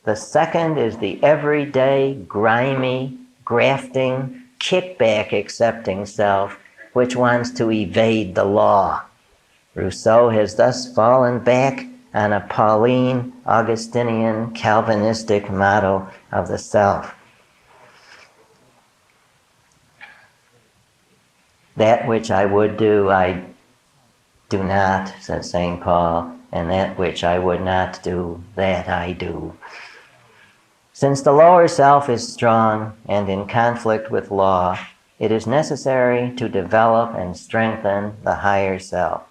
The second is the everyday, grimy, grafting, kickback-accepting self, which wants to evade the law. Rousseau has thus fallen back on a Pauline, Augustinian, Calvinistic model of the self. That which I would do, I do not, says St. Paul, and that which I would not do, that I do. Since the lower self is strong and in conflict with law, it is necessary to develop and strengthen the higher self.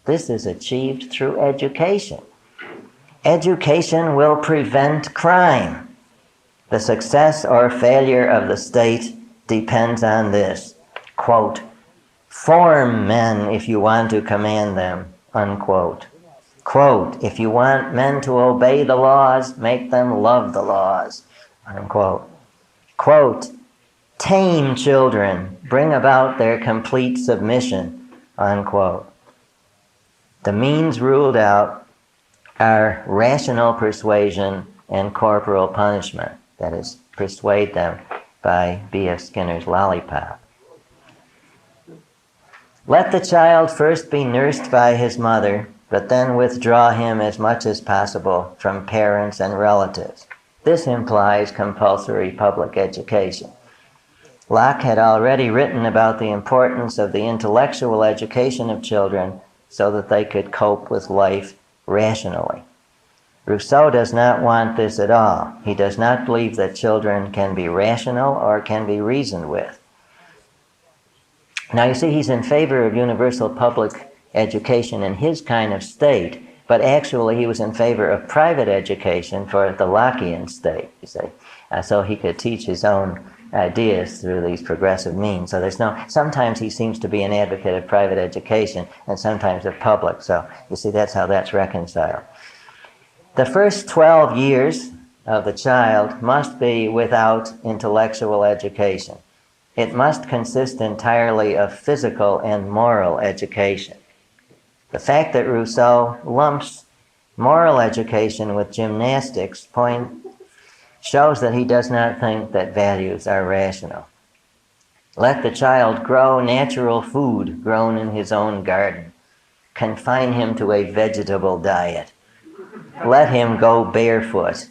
This is achieved through education. Education will prevent crime. The success or failure of the state depends on this. Quote, form men if you want to command them, unquote. Quote, if you want men to obey the laws, make them love the laws, unquote. Quote, tame children, bring about their complete submission, unquote. The means ruled out are rational persuasion and corporal punishment, that is, persuade them by B.F. Skinner's lollipop. Let the child first be nursed by his mother, but then withdraw him as much as possible from parents and relatives. This implies compulsory public education. Locke had already written about the importance of the intellectual education of children so that they could cope with life rationally. Rousseau does not want this at all. He does not believe that children can be rational or can be reasoned with. Now you see, he's in favor of universal public education in his kind of state, but actually he was in favor of private education for the Lockean state, you see. So he could teach his own ideas through these progressive means. So sometimes he seems to be an advocate of private education and sometimes of public. So you see, that's how that's reconciled. The first 12 years of the child must be without intellectual education. It must consist entirely of physical and moral education. The fact that Rousseau lumps moral education with gymnastics shows that he does not think that values are rational. Let the child grow natural food grown in his own garden. Confine him to a vegetable diet. Let him go barefoot.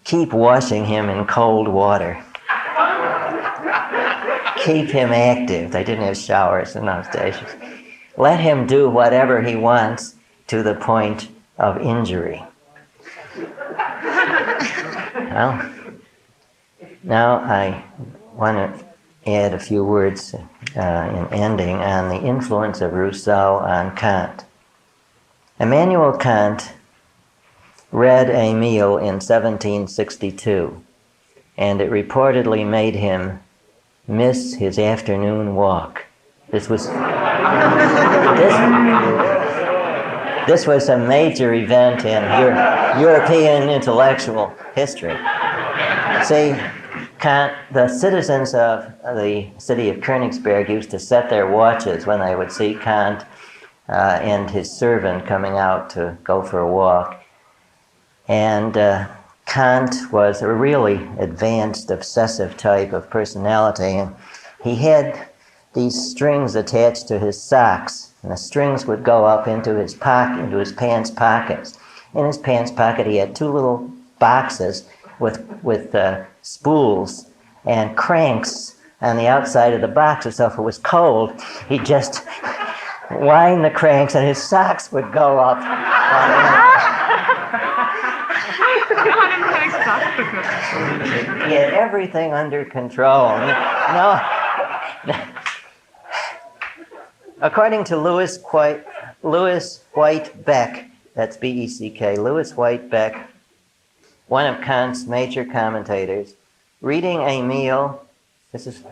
Keep washing him in cold water. Keep him active. They didn't have showers in those days. Let him do whatever he wants to the point of injury. Well, now I want to add a few words in ending on the influence of Rousseau on Kant. Immanuel Kant read Emile in 1762, and it reportedly made him miss his afternoon walk. This was a major event in European intellectual history. See, Kant, the citizens of the city of Königsberg used to set their watches when they would see Kant and his servant coming out to go for a walk. And Kant was a really advanced, obsessive type of personality, and he had these strings attached to his socks, and the strings would go up into his pocket, into his pants pockets. In his pants pocket, he had two little boxes with spools and cranks on the outside of the boxes. So if it was cold, he'd just wind the cranks, and his socks would go up. He had everything under control. No. According to Louis White Beck, that's B-E-C-K, Louis White Beck, one of Kant's major commentators, reading a meal, this is,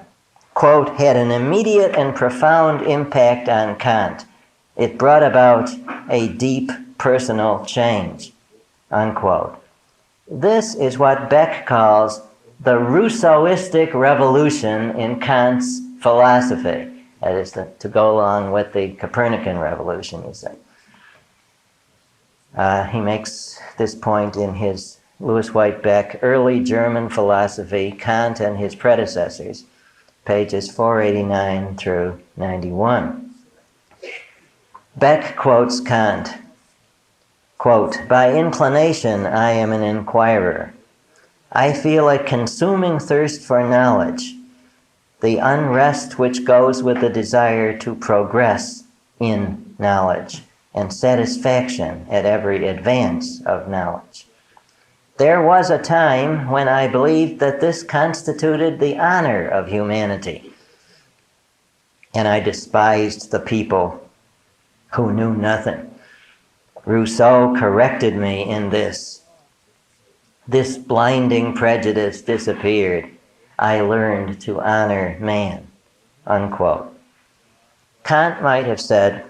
quote, had an immediate and profound impact on Kant. It brought about a deep personal change, unquote. This is what Beck calls the Rousseauistic revolution in Kant's philosophy. That is to go along with the Copernican revolution, you say. He makes this point in his Louis White Beck, Early German Philosophy, Kant and His Predecessors, pages 489 through 91. Beck quotes Kant, quote, "By inclination I am an inquirer. I feel a consuming thirst for knowledge, the unrest which goes with the desire to progress in knowledge, and satisfaction at every advance of knowledge. There was a time when I believed that this constituted the honor of humanity, and I despised the people who knew nothing. Rousseau corrected me in this. This blinding prejudice disappeared. I learned to honor man," unquote. Kant might have said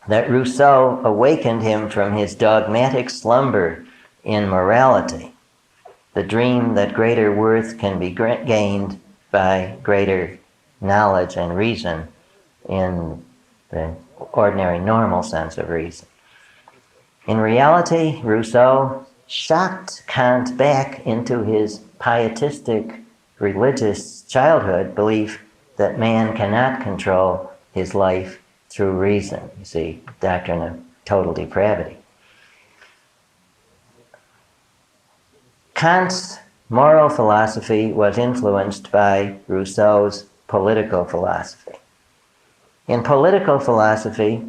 that Rousseau awakened him from his dogmatic slumber in morality, the dream that greater worth can be gained by greater knowledge and reason in the ordinary normal sense of reason. In reality, Rousseau shocked Kant back into his pietistic religious childhood belief that man cannot control his life through reason. You see, doctrine of total depravity. Kant's moral philosophy was influenced by Rousseau's political philosophy. In political philosophy,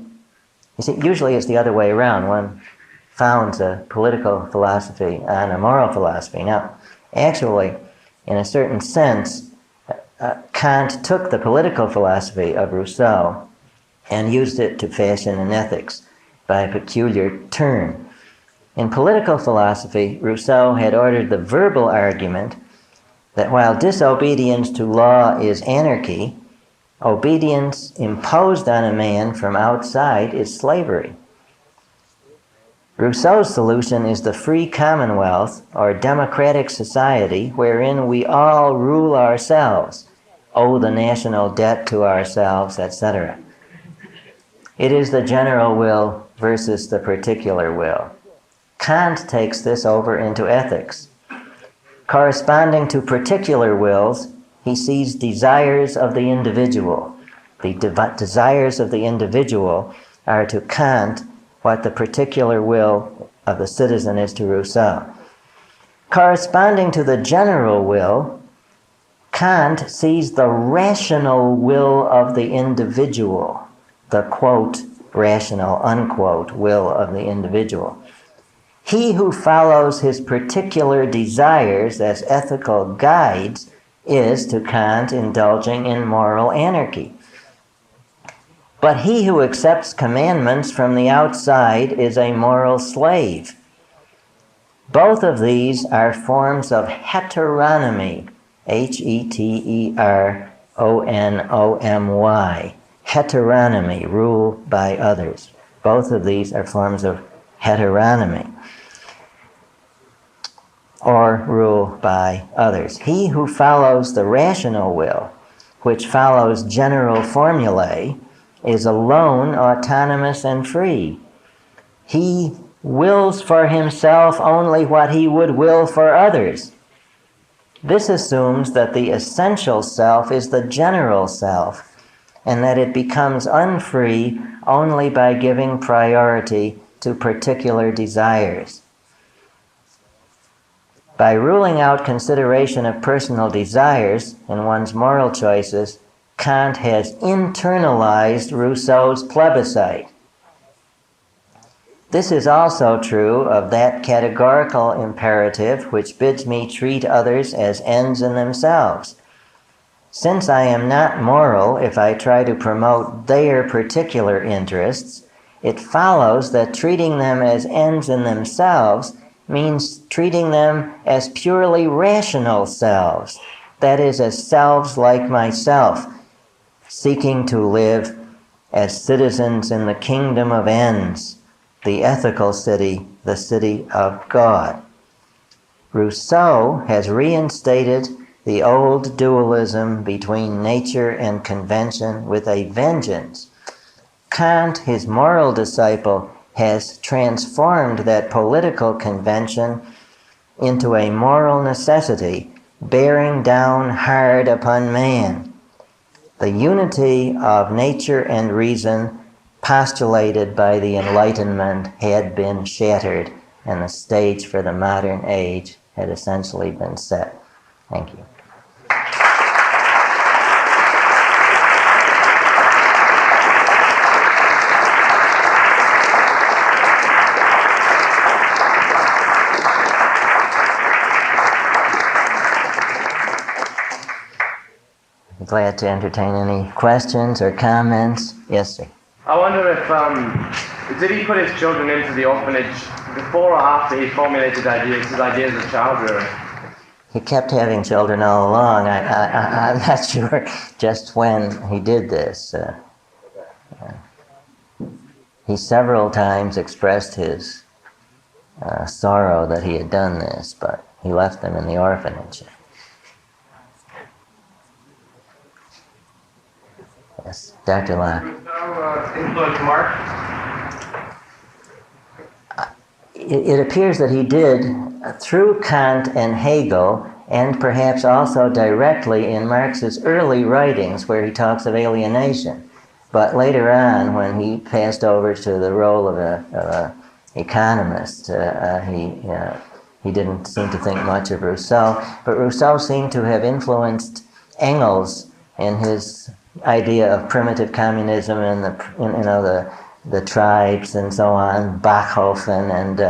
you see, usually it's the other way around. One founds a political philosophy on a moral philosophy. Now, actually, in a certain sense, Kant took the political philosophy of Rousseau and used it to fashion an ethics by a peculiar turn. In political philosophy, Rousseau had ordered the verbal argument that while disobedience to law is anarchy, obedience imposed on a man from outside is slavery. Rousseau's solution is the free commonwealth or democratic society wherein we all rule ourselves, owe the national debt to ourselves, etc. It is the general will versus the particular will. Kant takes this over into ethics. Corresponding to particular wills, he sees desires of the individual. The desires of the individual are to Kant what the particular will of the citizen is to Rousseau. Corresponding to the general will, Kant sees the rational will of the individual, the quote, rational, unquote, will of the individual. He who follows his particular desires as ethical guides is, to Kant, indulging in moral anarchy. But he who accepts commandments from the outside is a moral slave. Both of these are forms of heteronomy, Heteronomy, heteronomy, rule by others. Both of these are forms of heteronomy, or rule by others. He who follows the rational will, which follows general formulae, is alone autonomous and free. He wills for himself only what he would will for others. This assumes that the essential self is the general self, and that it becomes unfree only by giving priority to particular desires. By ruling out consideration of personal desires in one's moral choices, Kant has internalized Rousseau's plebiscite. This is also true of that categorical imperative which bids me treat others as ends in themselves. Since I am not moral if I try to promote their particular interests, it follows that treating them as ends in themselves means treating them as purely rational selves, that is, as selves like myself, seeking to live as citizens in the kingdom of ends, the ethical city, the city of God. Rousseau has reinstated the old dualism between nature and convention with a vengeance. Kant, his moral disciple, has transformed that political convention into a moral necessity, bearing down hard upon man. The unity of nature and reason postulated by the Enlightenment had been shattered, and the stage for the modern age had essentially been set. Thank you. Glad to entertain any questions or comments. Yes, sir. I wonder if, did he put his children into the orphanage before or after he formulated his ideas of child rearing? He kept having children all along. I'm not sure just when he did this. He several times expressed his sorrow that he had done this, but he left them in the orphanage. Yes, Dr. Locke. Influence Marx? It appears that he did through Kant and Hegel, and perhaps also directly in Marx's early writings where he talks of alienation. But later on, when he passed over to the role of a economist, he didn't seem to think much of Rousseau. But Rousseau seemed to have influenced Engels in his idea of primitive communism and the tribes and so on, Bachofen and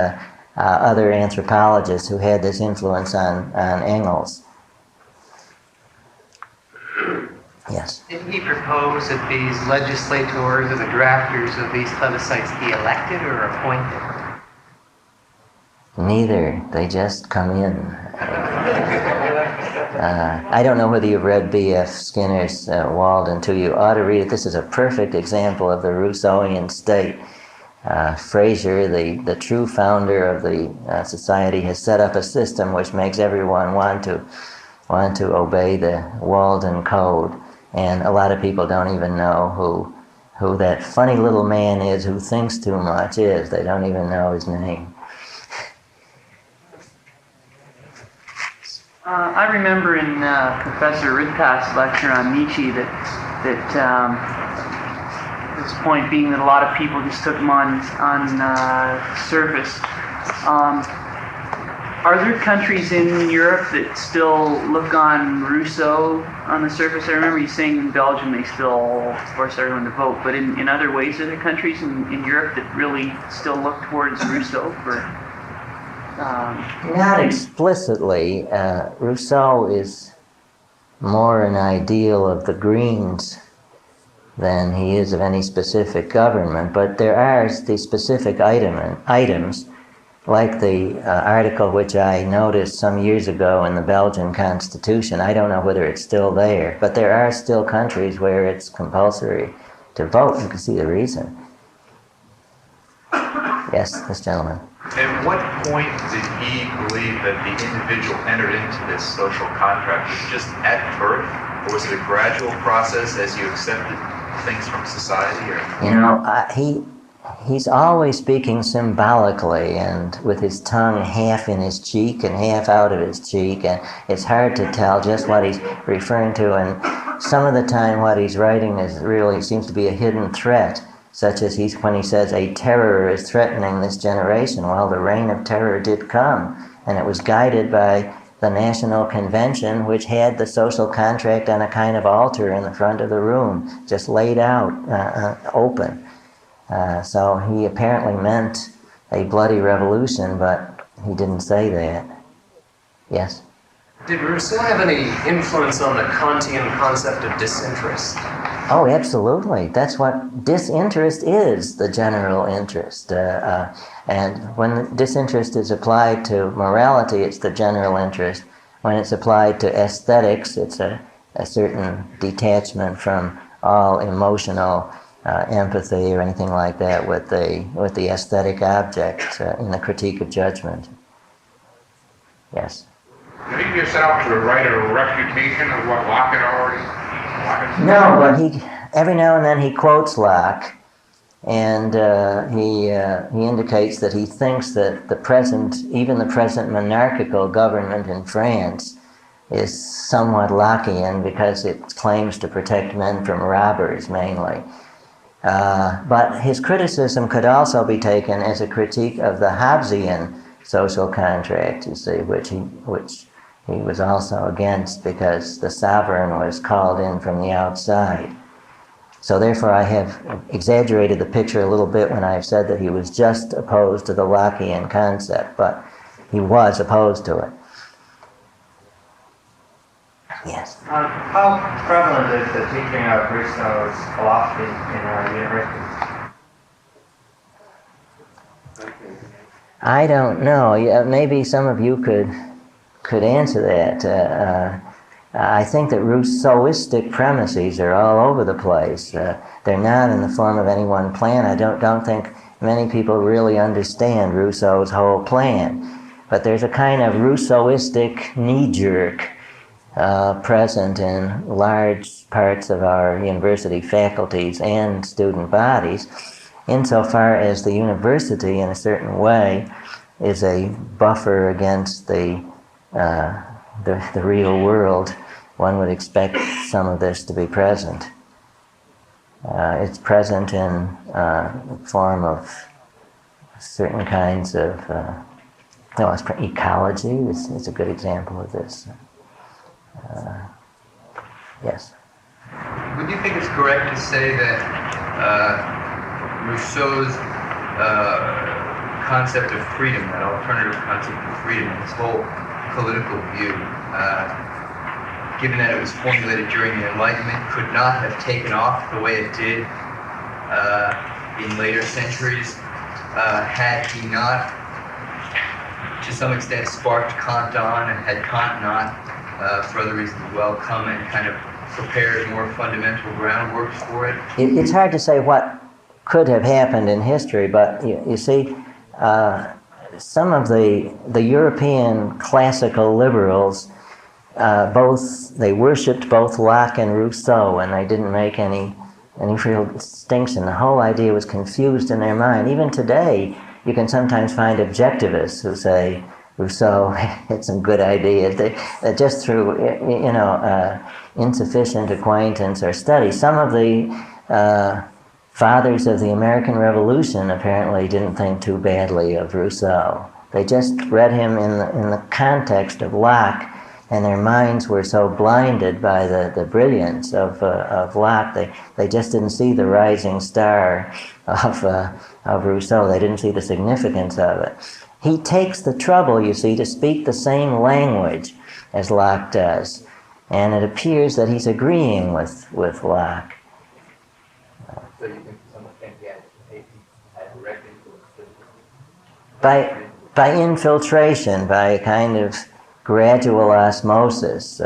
other anthropologists who had this influence on Engels. Yes? Didn't he propose that these legislators or the drafters of these plebiscites be elected or appointed? Neither. They just come in. I don't know whether you've read B.F. Skinner's Walden 2. You ought to read it. This is a perfect example of the Rousseauian state. Fraser, the true founder of the society, has set up a system which makes everyone want to obey the Walden Code. And a lot of people don't even know who that funny little man is who thinks too much is. They don't even know his name. I remember in Professor Ridpath's lecture on Nietzsche that this point being that a lot of people just took him on surface. Are there countries in Europe that still look on Rousseau on the surface? I remember you saying in Belgium they still force everyone to vote, but in other ways, are there countries in Europe that really still look towards Rousseau for... Not explicitly. Rousseau is more an ideal of the Greens than he is of any specific government, but there are the specific items, like the article which I noticed some years ago in the Belgian Constitution. I don't know whether it's still there, but there are still countries where it's compulsory to vote. You can see the reason. Yes, this gentleman. At what point did he believe that the individual entered into this social contract? Was it just at birth, or was it a gradual process as you accepted things from society? Or? You know, he's always speaking symbolically and with his tongue half in his cheek and half out of his cheek, and it's hard to tell just what he's referring to, and some of the time what he's writing is really seems to be a hidden threat, such as when he says a terror is threatening this generation. Well, the reign of terror did come, and it was guided by the National Convention, which had the social contract on a kind of altar in the front of the room, just laid out, open. So he apparently meant a bloody revolution, but he didn't say that. Yes? Did Rousseau have any influence on the Kantian concept of disinterest? Oh, absolutely. That's what disinterest is, the general interest. And when disinterest is applied to morality, it's the general interest. When it's applied to aesthetics, it's a certain detachment from all emotional empathy or anything like that with the aesthetic object in the critique of judgment. Yes? Did he just set out to write a refutation of what Locke had already? No, but every now and then he quotes Locke, and he indicates that he thinks that even the present monarchical government in France is somewhat Lockean because it claims to protect men from robbers mainly. But his criticism could also be taken as a critique of the Hobbesian social contract, you see, which he was also against because the sovereign was called in from the outside. So therefore I have exaggerated the picture a little bit when I have said that he was just opposed to the Lockean concept, but he was opposed to it. Yes? How prevalent is the teaching of Rousseau's philosophy in our universities? I don't know. Yeah, maybe some of you could answer that. I think that Rousseauistic premises are all over the place. They're not in the form of any one plan. I don't think many people really understand Rousseau's whole plan. But there's a kind of Rousseauistic knee-jerk present in large parts of our university faculties and student bodies, insofar as the university, in a certain way, is a buffer against the real world. One would expect some of this to be present. It's present in the form of certain kinds of ecology is a good example of this. Yes. Would you think it's correct to say that Rousseau's concept of freedom, that alternative concept of freedom, his whole political view, given that it was formulated during the Enlightenment, could not have taken off the way it did in later centuries had he not, to some extent, sparked Kant on, and had Kant not, for other reasons as well, come and kind of prepared more fundamental groundwork for it? It's hard to say what could have happened in history, but you see, some of the European classical liberals, they worshipped both Locke and Rousseau, and they didn't make any real distinction. The whole idea was confused in their mind. Even today, you can sometimes find objectivists who say Rousseau had some good ideas. They just through insufficient acquaintance or study. Some of the fathers of the American Revolution apparently didn't think too badly of Rousseau. They just read him in the context of Locke, and their minds were so blinded by the brilliance of Locke, they just didn't see the rising star of Rousseau. They didn't see the significance of it. He takes the trouble, you see, to speak the same language as Locke does, and it appears that he's agreeing with Locke. So you think to some extent he had direct influence? By infiltration, by a kind of gradual osmosis.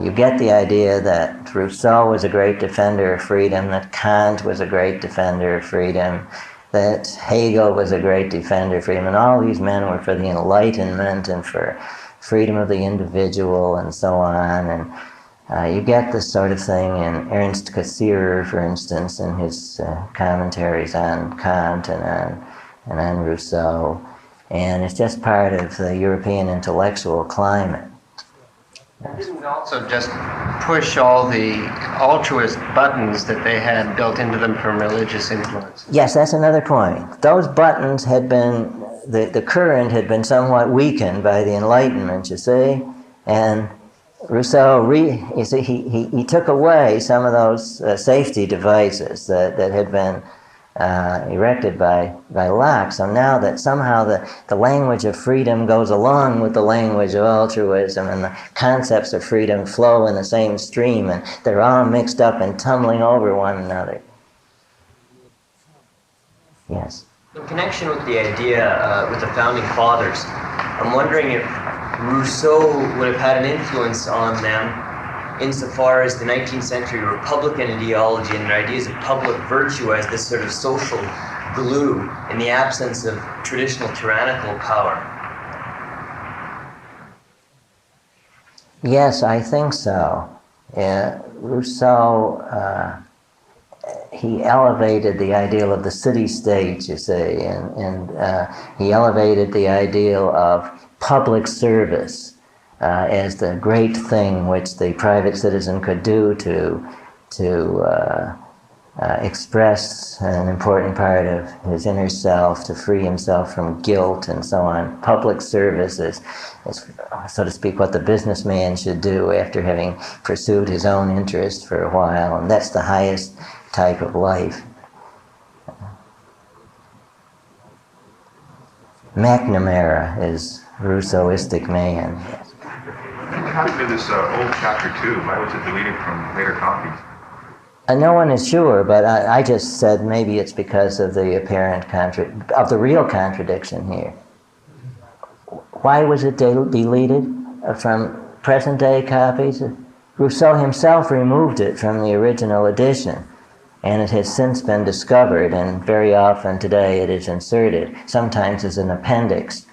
You get the idea that Rousseau was a great defender of freedom, that Kant was a great defender of freedom, that Hegel was a great defender of freedom, and all these men were for the Enlightenment and for freedom of the individual and so on. You get this sort of thing in Ernst Cassirer, for instance, in his commentaries on Kant and on Rousseau, and it's just part of the European intellectual climate. Didn't also just push all the altruist buttons that they had built into them from religious influence? Yes, that's another point. Those buttons had been, the current had been somewhat weakened by the Enlightenment, you see, and Rousseau, he took away some of those safety devices that had been erected by Locke. So now that somehow the language of freedom goes along with the language of altruism, and the concepts of freedom flow in the same stream, and they're all mixed up and tumbling over one another. Yes? In connection with the idea with the Founding Fathers, I'm wondering if Rousseau would have had an influence on them insofar as the 19th century Republican ideology and their ideas of public virtue as this sort of social glue in the absence of traditional tyrannical power. Yes, I think so. Rousseau, he elevated the ideal of the city-state, you see, and he elevated the ideal of public service as the great thing which the private citizen could do to express an important part of his inner self, to free himself from guilt and so on. Public service is, so to speak, what the businessman should do after having pursued his own interest for a while, and that's the highest type of life. McNamara is Rousseauistic man. What happened to this old chapter 2? Why was it deleted from later copies? No one is sure, but I just said maybe it's because of the apparent of the real contradiction here. Why was it deleted from present-day copies? Rousseau himself removed it from the original edition, and it has since been discovered, and very often today it is inserted, sometimes as an appendix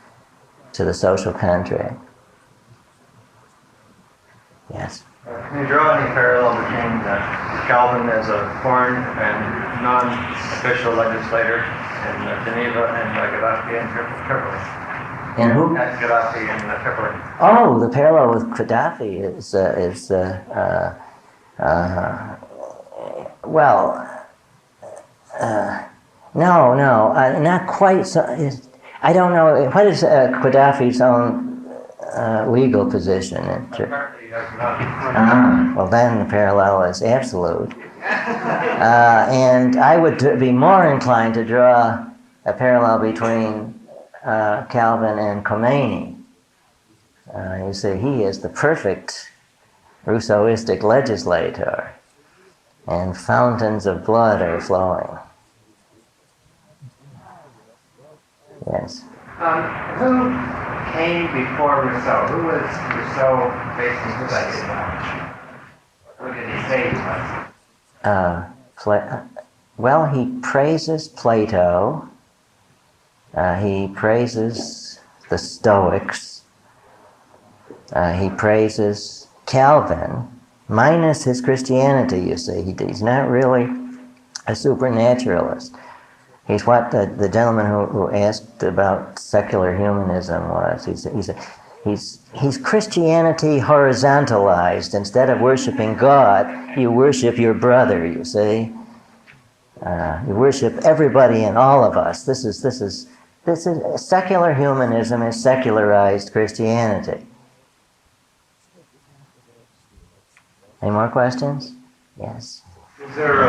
to the social contract. Yes? Can you draw any parallel between Calvin as a foreign and non-official legislator in Geneva and Gaddafi in Tripoli? And who? Gaddafi in Tripoli. Oh, the parallel with Gaddafi is no, not quite so. I don't know. What is Gaddafi's own legal position? Well, then the parallel is absolute. And I would be more inclined to draw a parallel between Calvin and Khomeini. You see, he is the perfect Rousseauistic legislator, and fountains of blood are flowing. Yes. Who came before Rousseau? Who was Rousseau based on his idea? Who did he say he was? Well, he praises Plato. He praises the Stoics. He praises Calvin, minus his Christianity, you see. He's not really a supernaturalist. He's what the gentleman who asked about secular humanism was. He's Christianity horizontalized. Instead of worshiping God, you worship your brother, you see. You worship everybody and all of us. This is secular humanism is secularized Christianity. Any more questions? Yes. Is there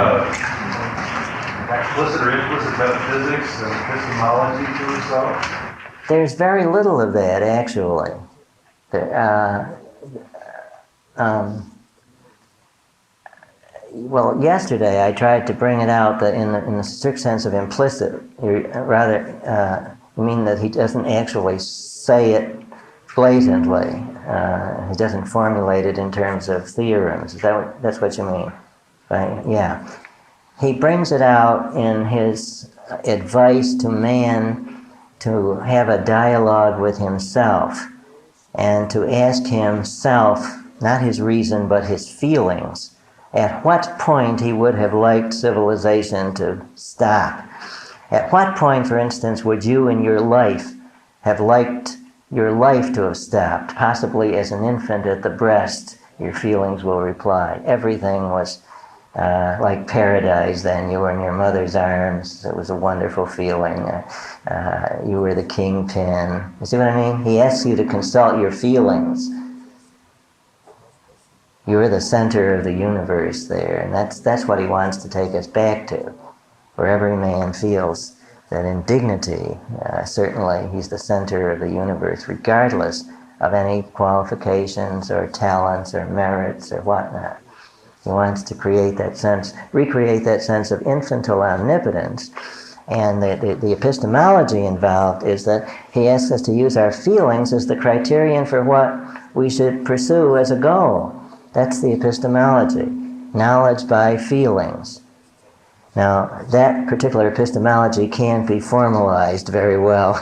explicit or implicit metaphysics and epistemology to Rousseau? There's very little of that, actually. Well, yesterday I tried to bring it out that in the strict sense of implicit, rather, mean that he doesn't actually say it blatantly. He doesn't formulate it in terms of theorems. That's what you mean? Right? Yeah. He brings it out in his advice to man to have a dialogue with himself and to ask himself not his reason, but his feelings. At what point he would have liked civilization to stop. At what point, for instance, would you in your life have liked your life to have stopped? Possibly as an infant at the breast, your feelings will reply. Everything was like paradise then. You were in your mother's arms. It was a wonderful feeling. You were the kingpin. You see what I mean? He asks you to consult your feelings. You are the center of the universe there, and that's what he wants to take us back to, where every man feels that in dignity, certainly he's the center of the universe, regardless of any qualifications or talents or merits or whatnot. He wants to create that sense, recreate that sense of infantile omnipotence. And the epistemology involved is that he asks us to use our feelings as the criterion for what we should pursue as a goal. That's the epistemology, knowledge by feelings. Now, that particular epistemology can't be formalized very well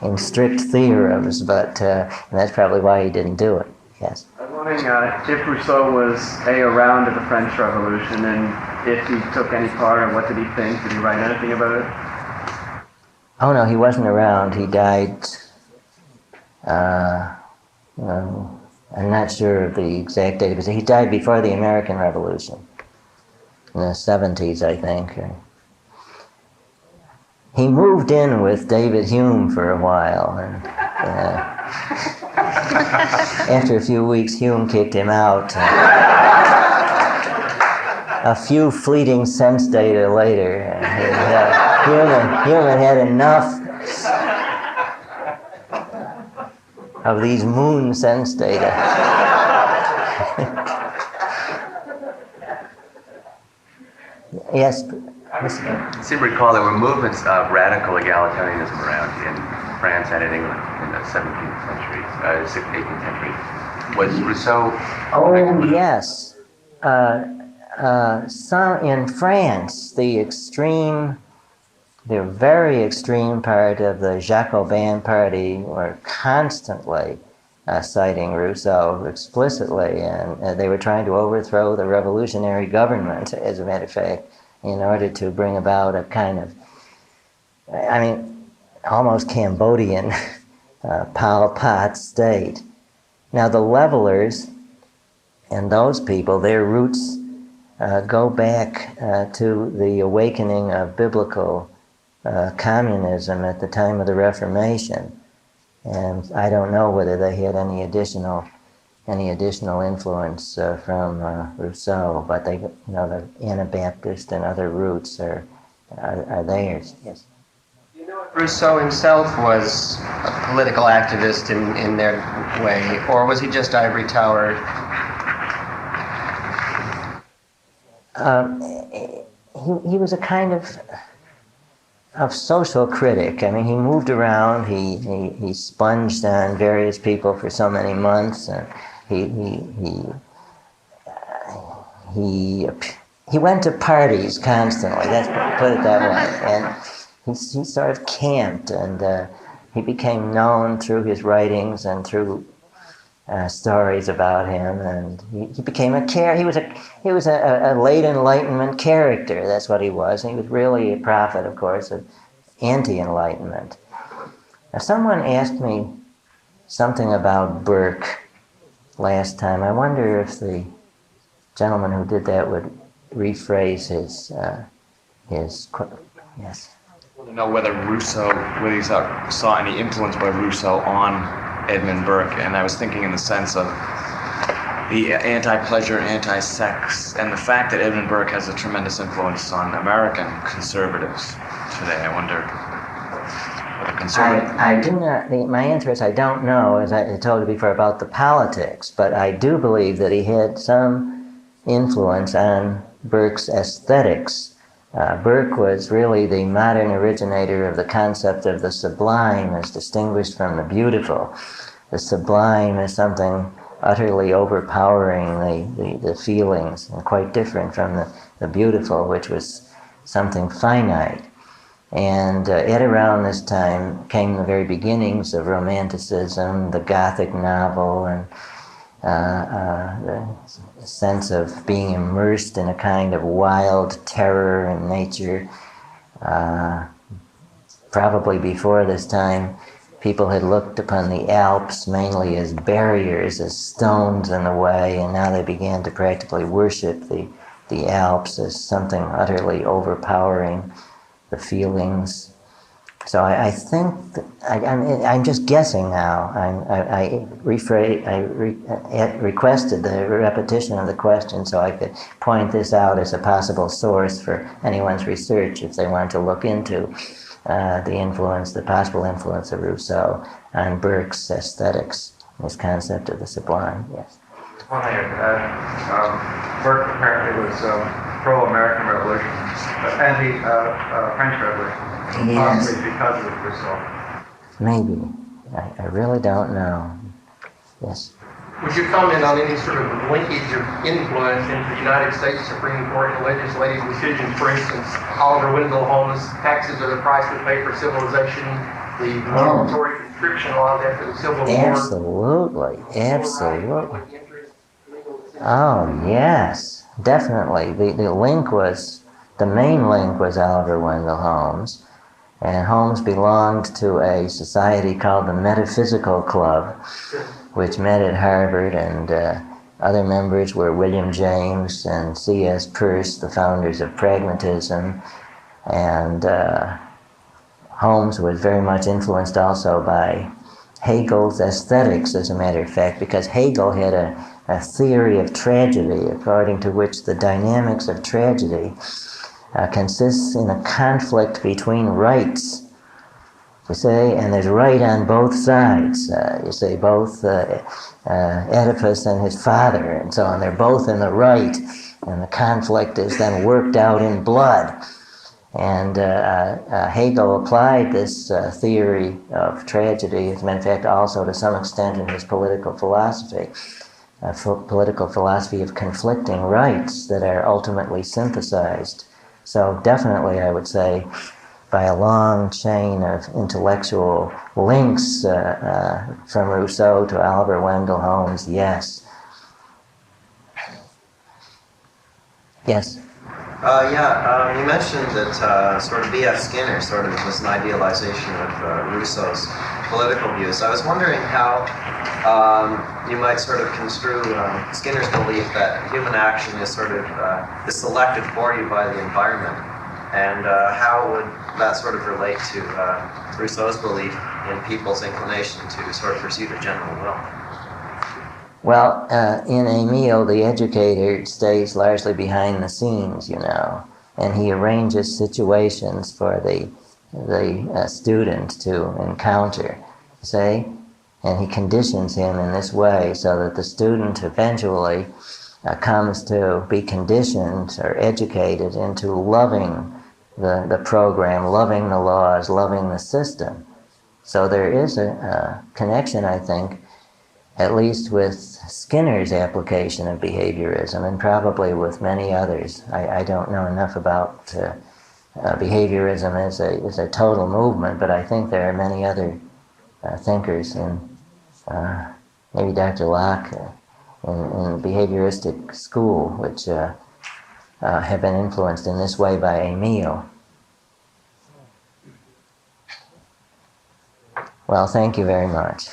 in strict theorems, but that's probably why he didn't do it. Yes? I was wondering if Rousseau was around at the French Revolution, and if he took any part, and what did he think? Did he write anything about it? Oh no, he wasn't around. He died, I'm not sure of the exact date, but he died before the American Revolution, in the 70s, I think. He moved in with David Hume for a while, and after a few weeks, Hume kicked him out. A few fleeting sense data later, Hume had enough of these moon sense data. Yes? I seem to recall there were movements of radical egalitarianism around in France and in England in the 17th century, 18th century. Was Rousseau... Oh, yes. Some in France, the very extreme part of the Jacobin party were constantly citing Rousseau explicitly, and they were trying to overthrow the revolutionary government, as a matter of fact, in order to bring about a kind of, almost Cambodian Pol Pot state. Now the levelers and those people, their roots go back to the awakening of biblical communism at the time of the Reformation, and I don't know whether they had any additional influence from Rousseau, but they, the Anabaptist and other roots are theirs. Yes. You know if Rousseau himself was a political activist in their way, or was he just ivory towered? He was a kind of social critic. He moved around. He sponged on various people for so many months, and he went to parties constantly. Let's put it that way. And he sort of camped, and he became known through his writings and through stories about him, and he became he was a late Enlightenment character. That's what he was. And he was really a prophet, of course, of anti-Enlightenment. Now, someone asked me something about Burke last time. I wonder if the gentleman who did that would rephrase his yes. I want to know whether you saw any influence by Rousseau on Edmund Burke, and I was thinking in the sense of the anti-pleasure, anti-sex, and the fact that Edmund Burke has a tremendous influence on American conservatives today. I wonder whether conservatives... I do not, my answer is I don't know, as I told you before, about the politics, but I do believe that he had some influence on Burke's aesthetics. Burke was really the modern originator of the concept of the sublime as distinguished from the beautiful. The sublime is something utterly overpowering the feelings, and quite different from the beautiful, which was something finite. And at around this time came the very beginnings of Romanticism, the Gothic novel, and the sense of being immersed in a kind of wild terror in nature. Probably before this time, people had looked upon the Alps mainly as barriers, as stones in the way, and now they began to practically worship the Alps as something utterly overpowering the feelings. So I think that I'm just guessing now. I requested the repetition of the question so I could point this out as a possible source for anyone's research if they wanted to look into the possible influence of Rousseau on Burke's aesthetics, his concept of the sublime. Yes. One thing, Burke apparently was pro-American Revolution, anti-French Revolution. Yes. Possibly because of Rousseau. Maybe. I really don't know. Yes. Would you comment on any sort of linkage of influence into the United States Supreme Court and legislative decisions? For instance, Oliver Wendell Holmes' taxes are the price we pay for civilization, the mandatory conscription law after the Civil War. Absolutely. Oh, yes. Definitely. The main link was Oliver Wendell Holmes. And Holmes belonged to a society called the Metaphysical Club, which met at Harvard, and other members were William James and C.S. Peirce, the founders of pragmatism. And Holmes was very much influenced also by Hegel's aesthetics, as a matter of fact, because Hegel had a theory of tragedy, according to which the dynamics of tragedy consists in a conflict between rights, you see, and there's right on both sides. You see, both Oedipus and his father and so on, they're both in the right, and the conflict is then worked out in blood. And Hegel applied this theory of tragedy, as a matter of fact, also to some extent in his political philosophy, political philosophy of conflicting rights that are ultimately synthesized. So definitely, I would say, by a long chain of intellectual links from Rousseau to Oliver Wendell Holmes, yes. Yes? You mentioned that sort of B.F. Skinner sort of was an idealization of Rousseau's political views. I was wondering how you might sort of construe Skinner's belief that human action is sort of is selected for you by the environment, and how would that sort of relate to Rousseau's belief in people's inclination to sort of pursue the general will? Well, in Emile, the educator stays largely behind the scenes, you know, and he arranges situations for the student to encounter, see? And he conditions him in this way so that the student eventually comes to be conditioned or educated into loving the program, loving the laws, loving the system. So there is a connection, I think, at least with Skinner's application of behaviorism, and probably with many others. I don't know enough about behaviorism as a total movement, but I think there are many other thinkers, in maybe Dr. Locke, in behavioristic school, which have been influenced in this way by Emile. Well, thank you very much.